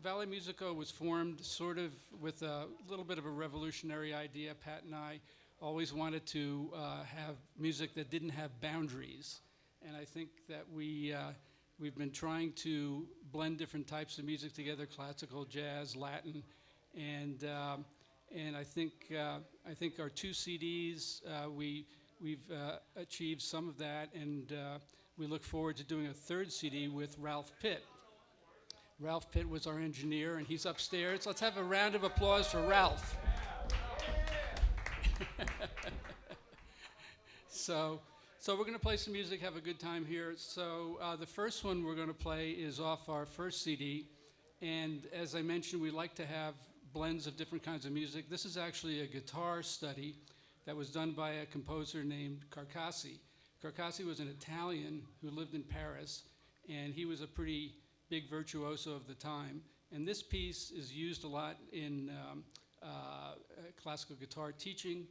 Valle Musico was formed sort of with a little bit of a revolutionary idea. Pat and I always wanted to have music that didn't have boundaries. And I think that we've been trying to blend different types of music together: classical, jazz, Latin, and I think our two CDs we've achieved some of that, and we look forward to doing a third CD with Ralph Pitt. Ralph Pitt was our engineer, and he's upstairs. Let's have a round of applause for Ralph. So we're going to play some music, have a good time here. So the first one we're going to play is off our first CD. And as I mentioned, we like to have blends of different kinds of music. This is actually a guitar study that was done by a composer named Carcassi. Carcassi was an Italian who lived in Paris, and he was a pretty big virtuoso of the time. And this piece is used a lot in classical guitar teaching,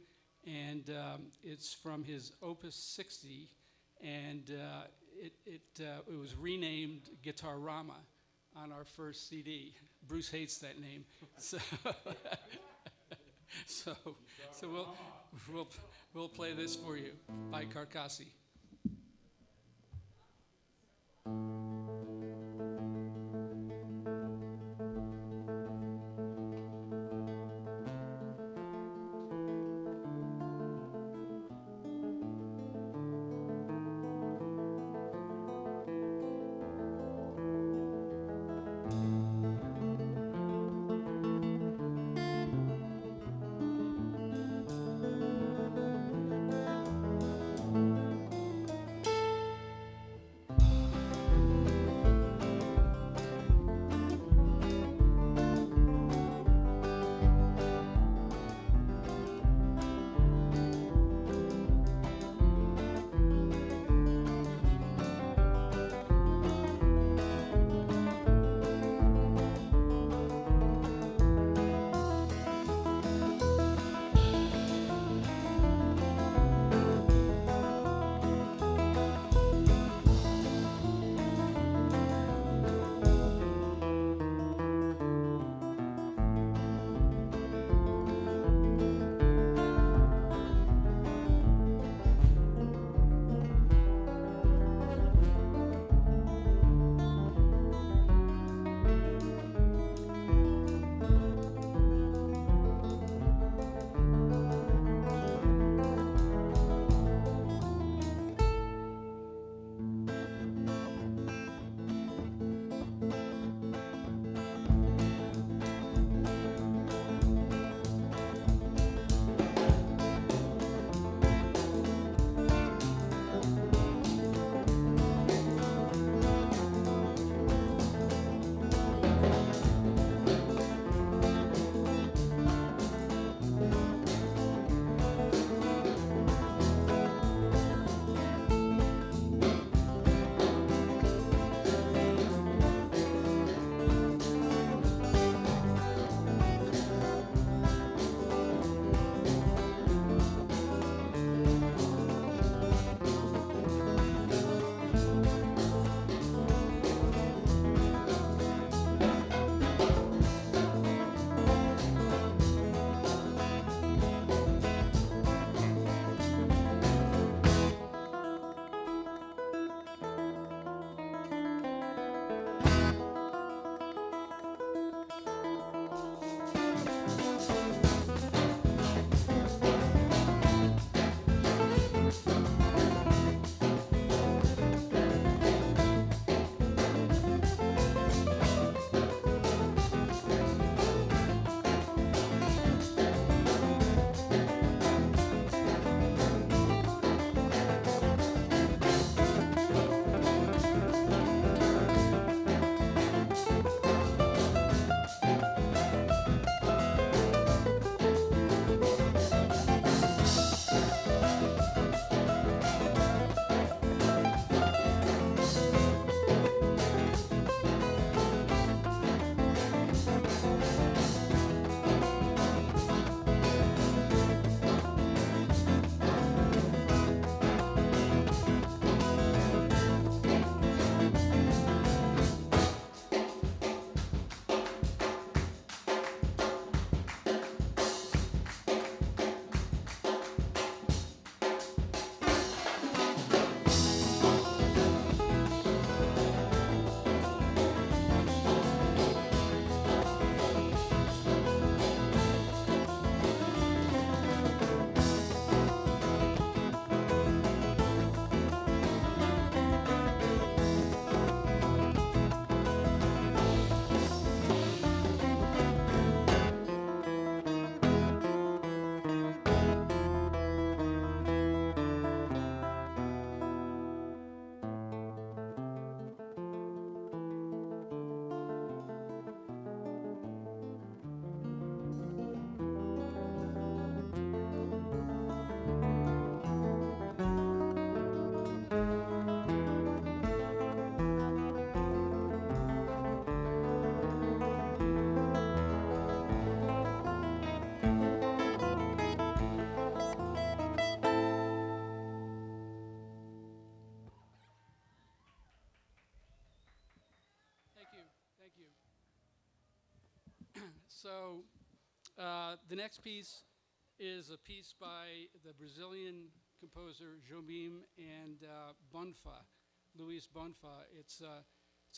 and it's from his Opus 60, and it was renamed Guitarama on our first CD. Bruce hates that name, so we'll play this for you by Carcassi. So the next piece is a piece by the Brazilian composer Jobim and Bonfa, Luis Bonfa. It's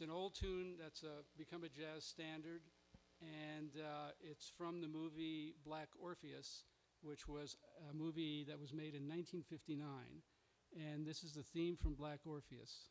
an old tune that's become a jazz standard, and it's from the movie Black Orpheus, which was a movie that was made in 1959. And this is the theme from Black Orpheus.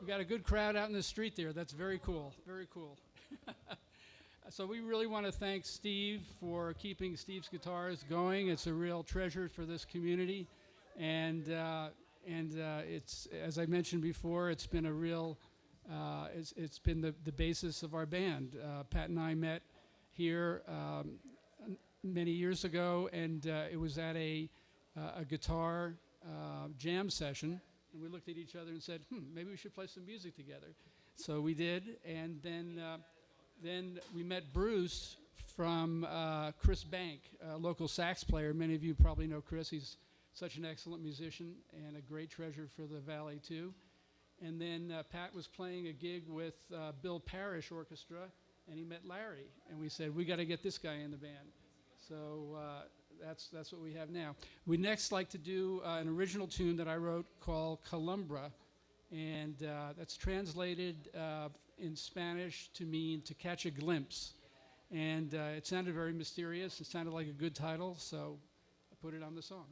got a good crowd out in the street there. That's very cool. Very cool. So we really want to thank Steve for keeping Steve's Guitars going. It's a real treasure for this community, and it's, as I mentioned before, it's been a real, it's been the basis of our band. Pat and I met here many years ago, and it was at a guitar jam session, and we looked at each other and said, maybe we should play some music together. So we did, and then we met Bruce from Chris Bank, a local sax player. Many of you probably know Chris. He's such an excellent musician and a great treasure for the Valley, too. And then Pat was playing a gig with Bill Parrish Orchestra, and he met Larry. And we said, we got to get this guy in the band. So that's what we have now. We next like to do an original tune that I wrote called Columbra. And that's translated in Spanish to mean to catch a glimpse. And it sounded very mysterious. It sounded like a good title, so I put it on the song.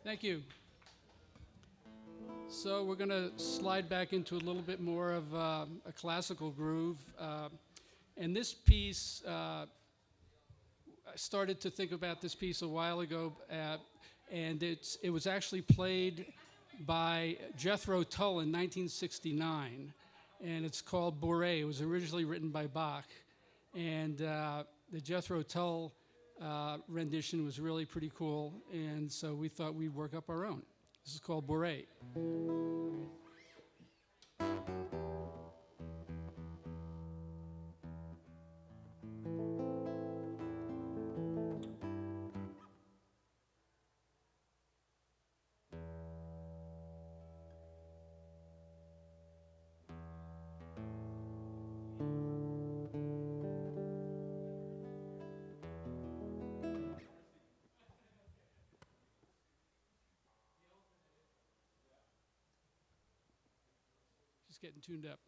Thank you. So we're going to slide back into a little bit more of a classical groove. And this piece, I started to think about this piece a while ago, and it was actually played by Jethro Tull in 1969, and it's called Bourrée. It was originally written by Bach, and the Jethro Tull rendition was really pretty cool, and so we thought we'd work up our own. This is called Bourrée. Just getting tuned up.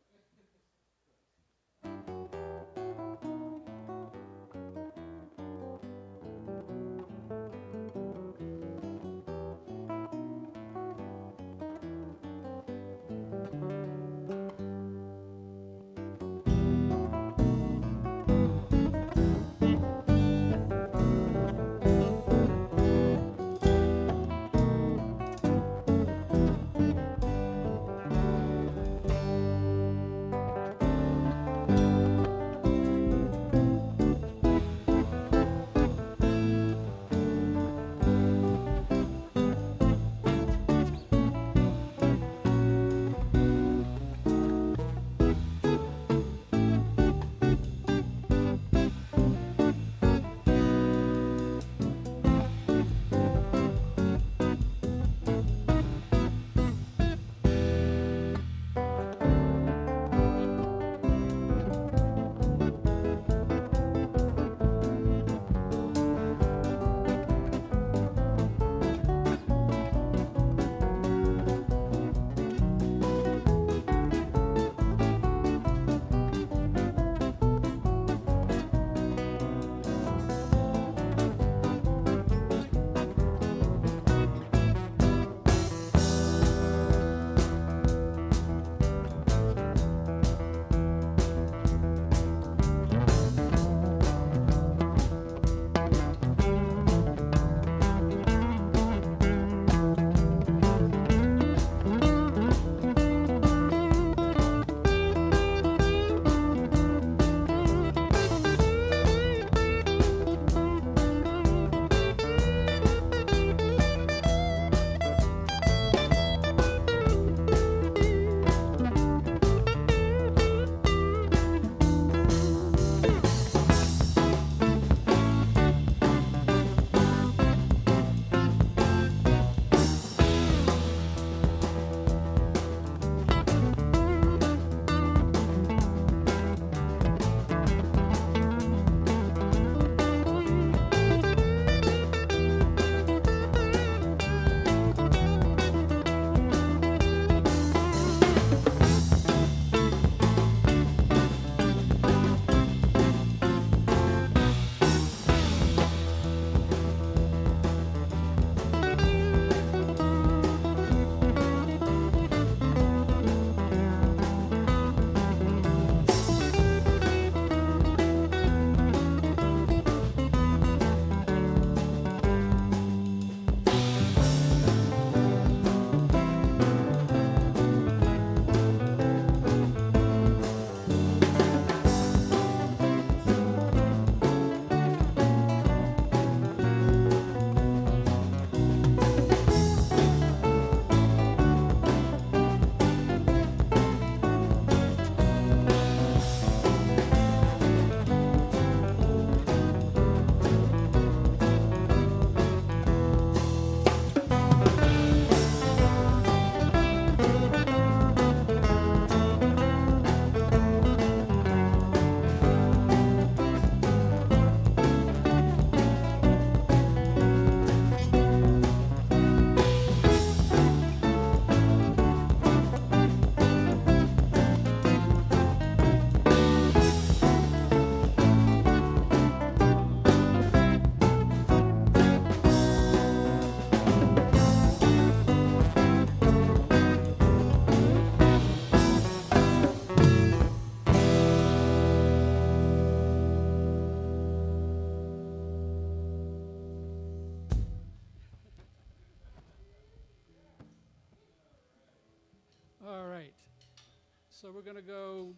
we're going to go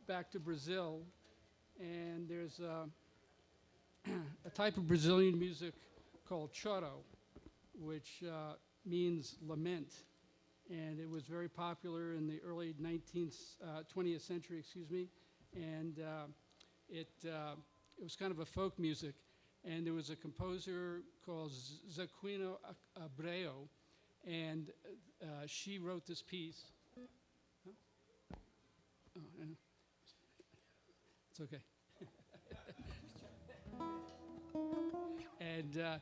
back to Brazil, and there's a type of Brazilian music called choro, which means lament, and it was very popular in the early 20th century, and it was kind of a folk music. And there was a composer called Zaquino Abreu, and she wrote this piece. Huh? Oh, I know. It's okay. And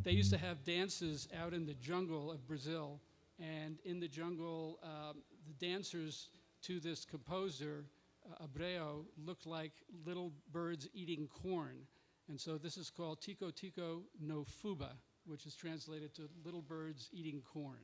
they used to have dances out in the jungle of Brazil, and in the jungle, the dancers to this composer, Abreu, looked like little birds eating corn. And so this is called Tico Tico no Fuba, which is translated to little birds eating corn.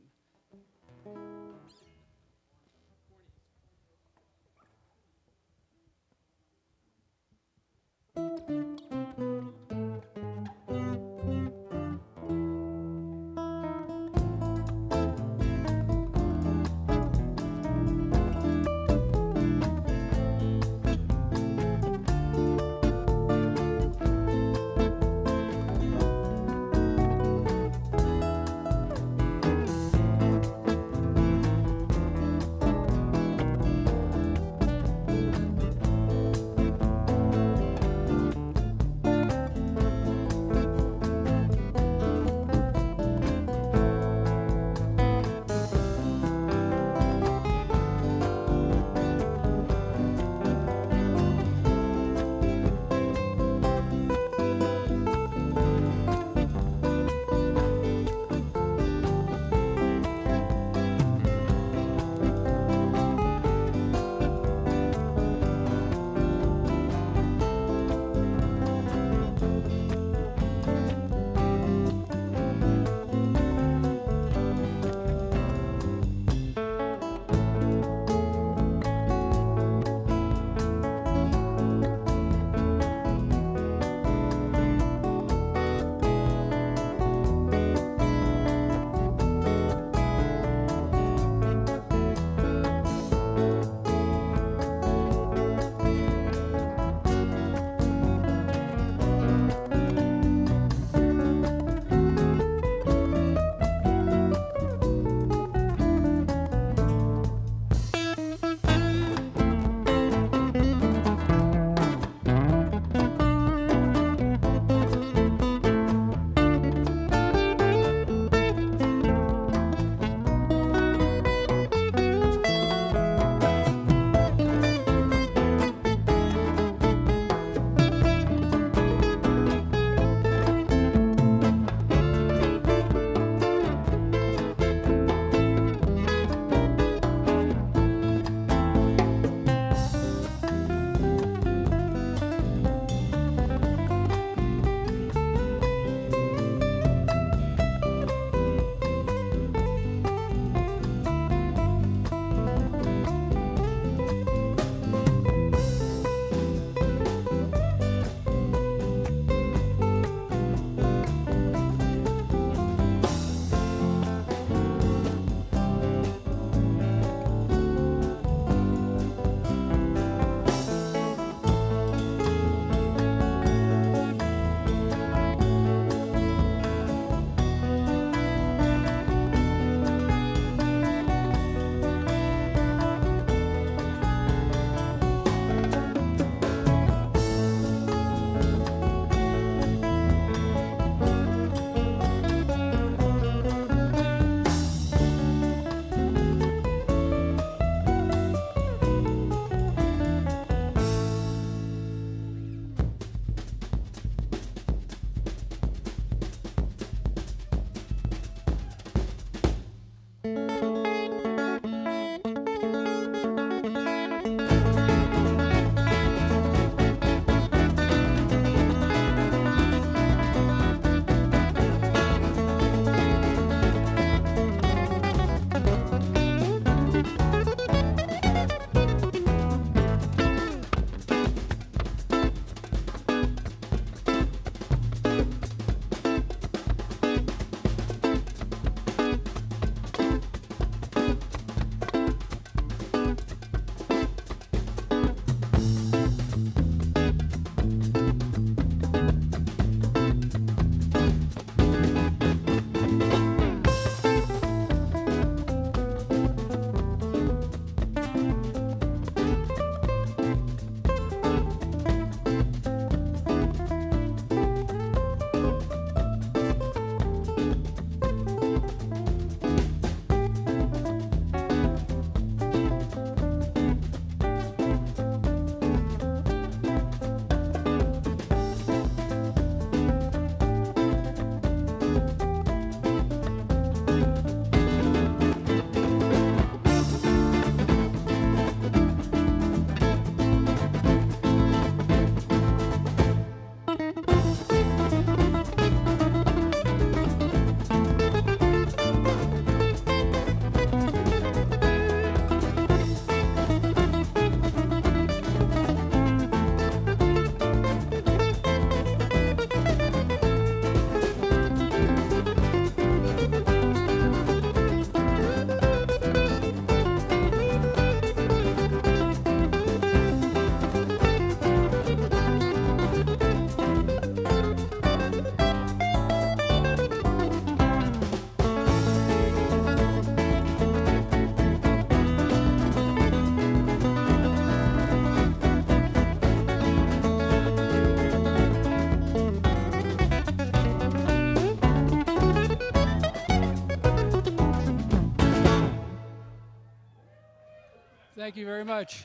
Thank you very much.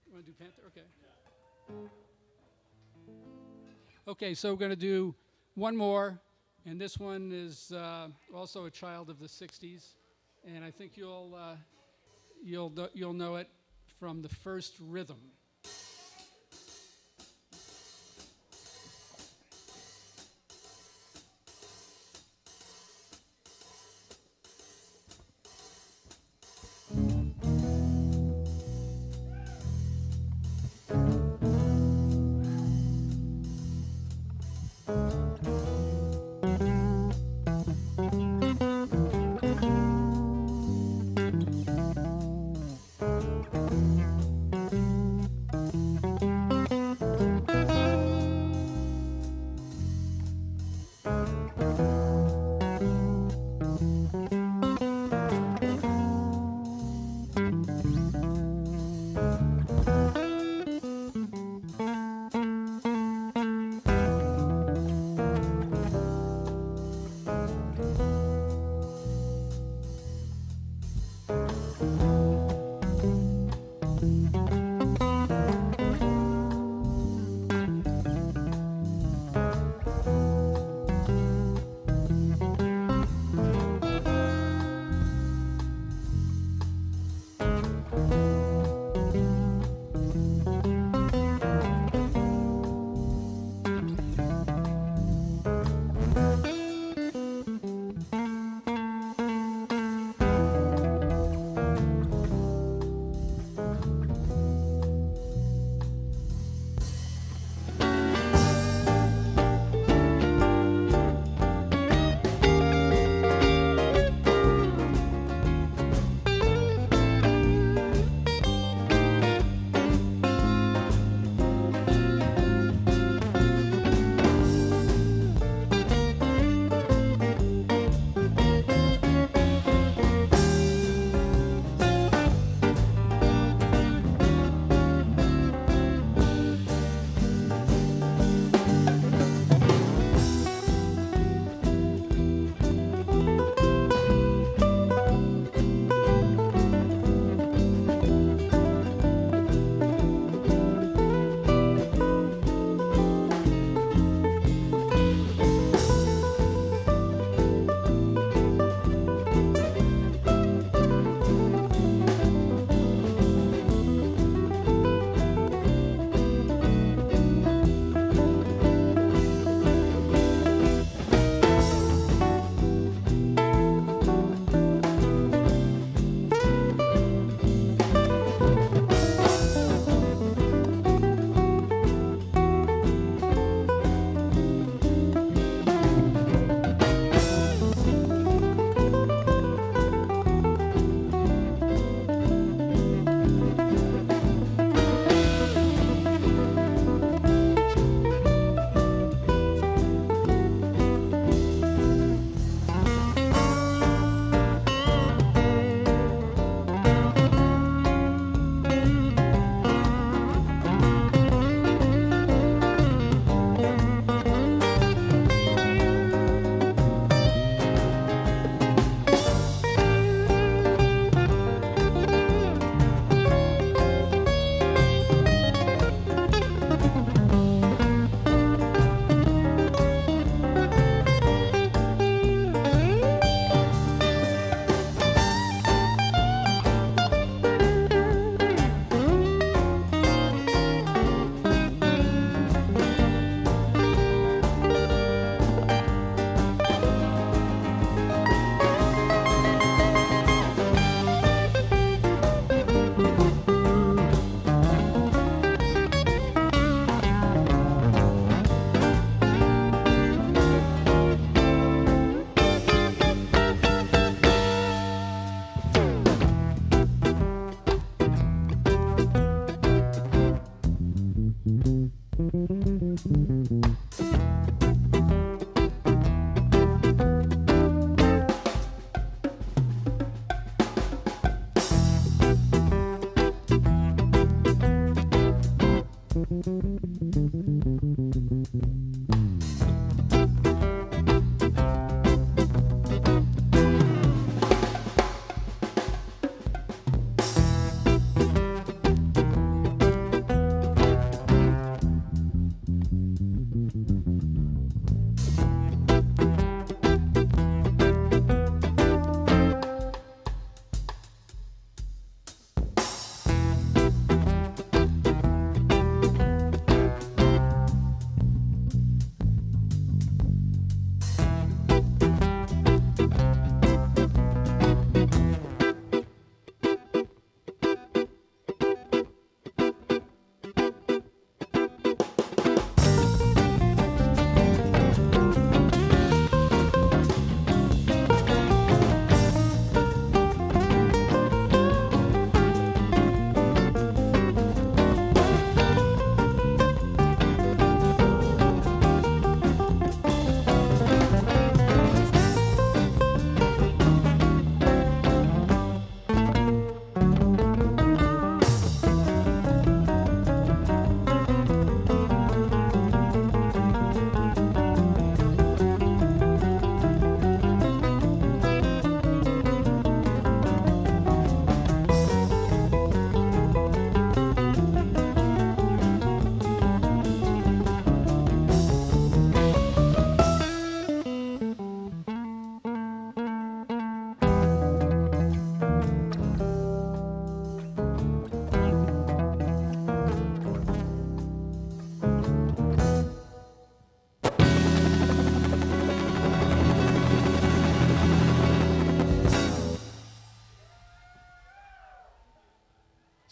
You want to do Panther? Okay. Okay, so we're going to do one more, and this one is also a child of the '60s, and I think you'll know it from the first rhythm.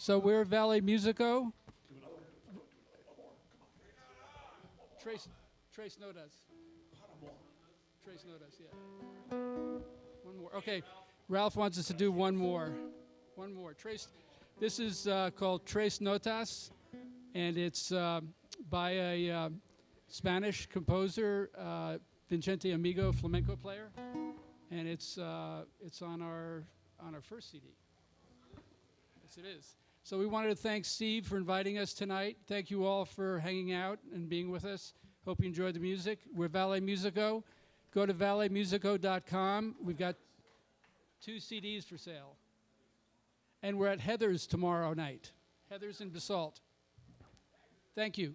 So we're Valle Musico. Trace Notas. Trace Notas, yeah. One more. Okay, Ralph wants us to do one more. One more. Trace. This is called Tres Notas, and it's by a Spanish composer, Vicente Amigo, flamenco player, and it's on our first CD. Yes, it is. So we wanted to thank Steve for inviting us tonight. Thank you all for hanging out and being with us. Hope you enjoyed the music. We're Valle Musico. Go to vallemusico.com. We've got 2 CDs for sale. And we're at Heather's tomorrow night. Heather's in Basalt. Thank you.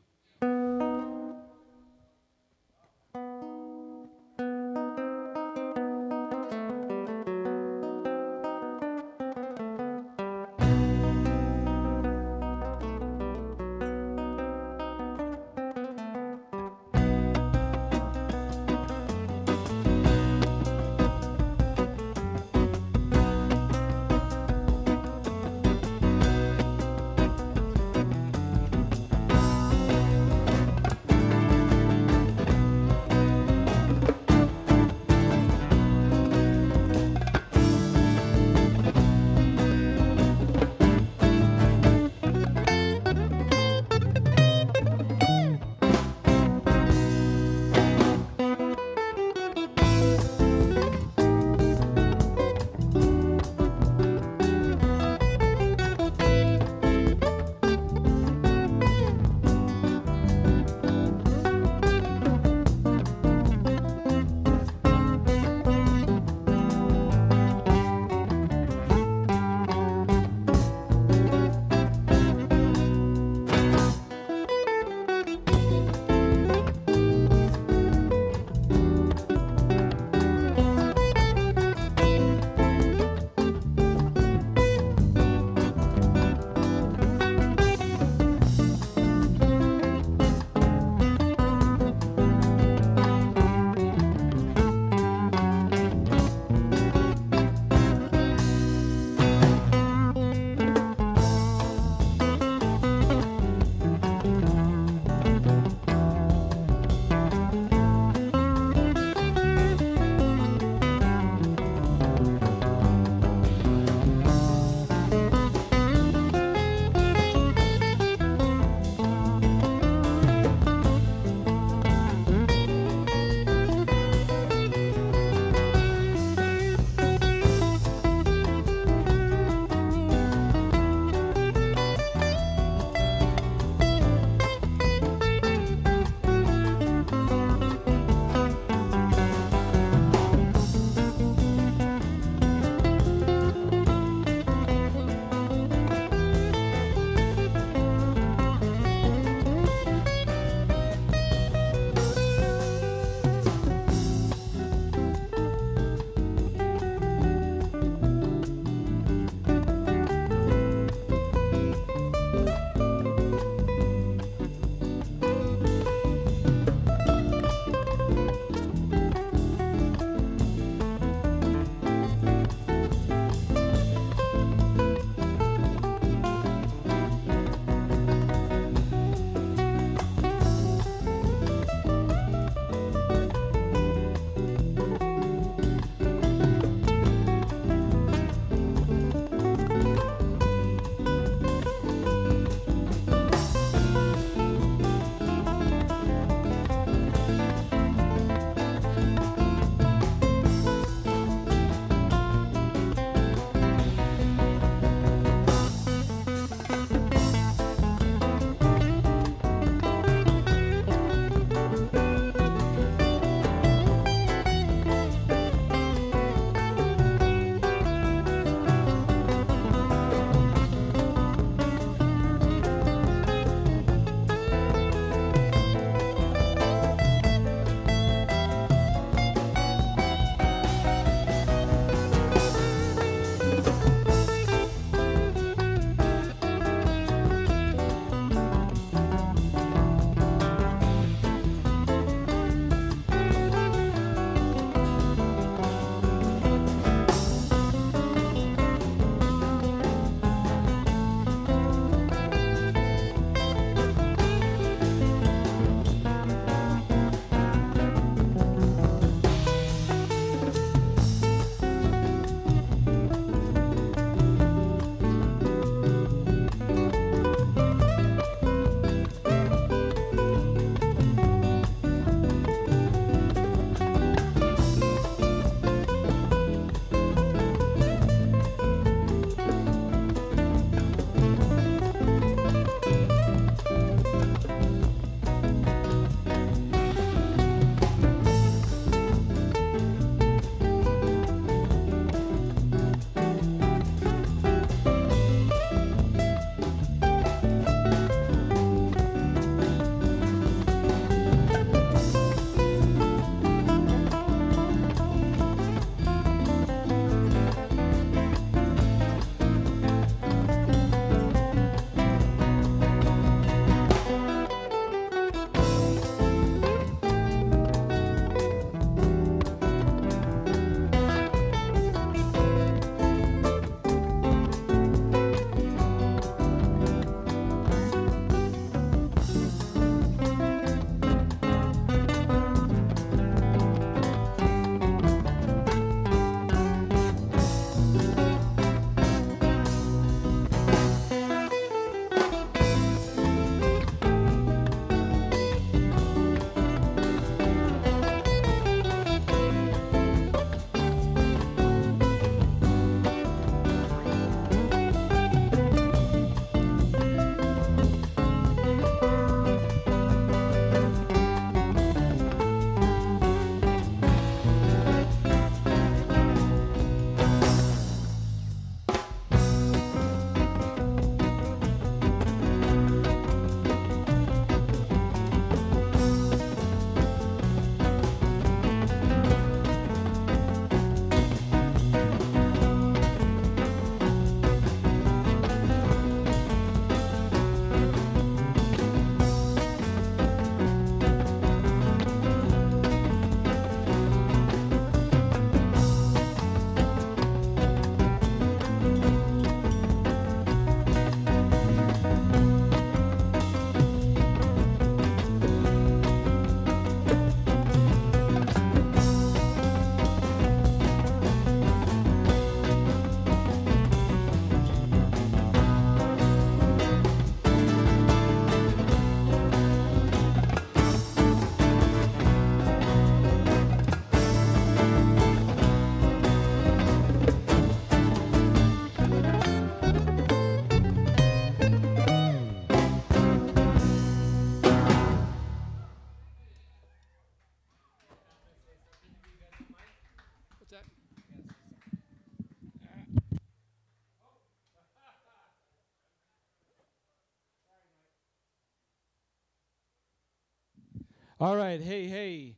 All right, hey.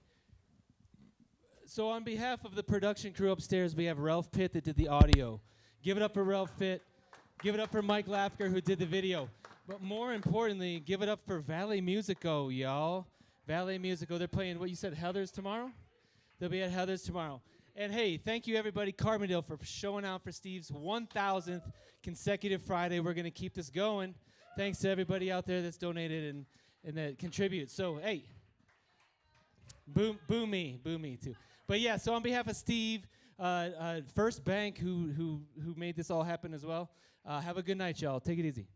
So on behalf of the production crew upstairs, we have Ralph Pitt that did the audio. Give it up for Ralph Pitt. Give it up for Mike Lapker who did the video. But more importantly, give it up for Valle Musico, y'all. Valle Musico, they're playing, what you said, Heather's tomorrow? They'll be at Heather's tomorrow. And hey, thank you everybody, Carbondale, for showing out for Steve's 1,000th consecutive Friday. We're gonna keep this going. Thanks to everybody out there that's donated and that contributes. So hey, boo me too. But yeah, so on behalf of Steve, First Bank, who made this all happen as well, have a good night, y'all. Take it easy.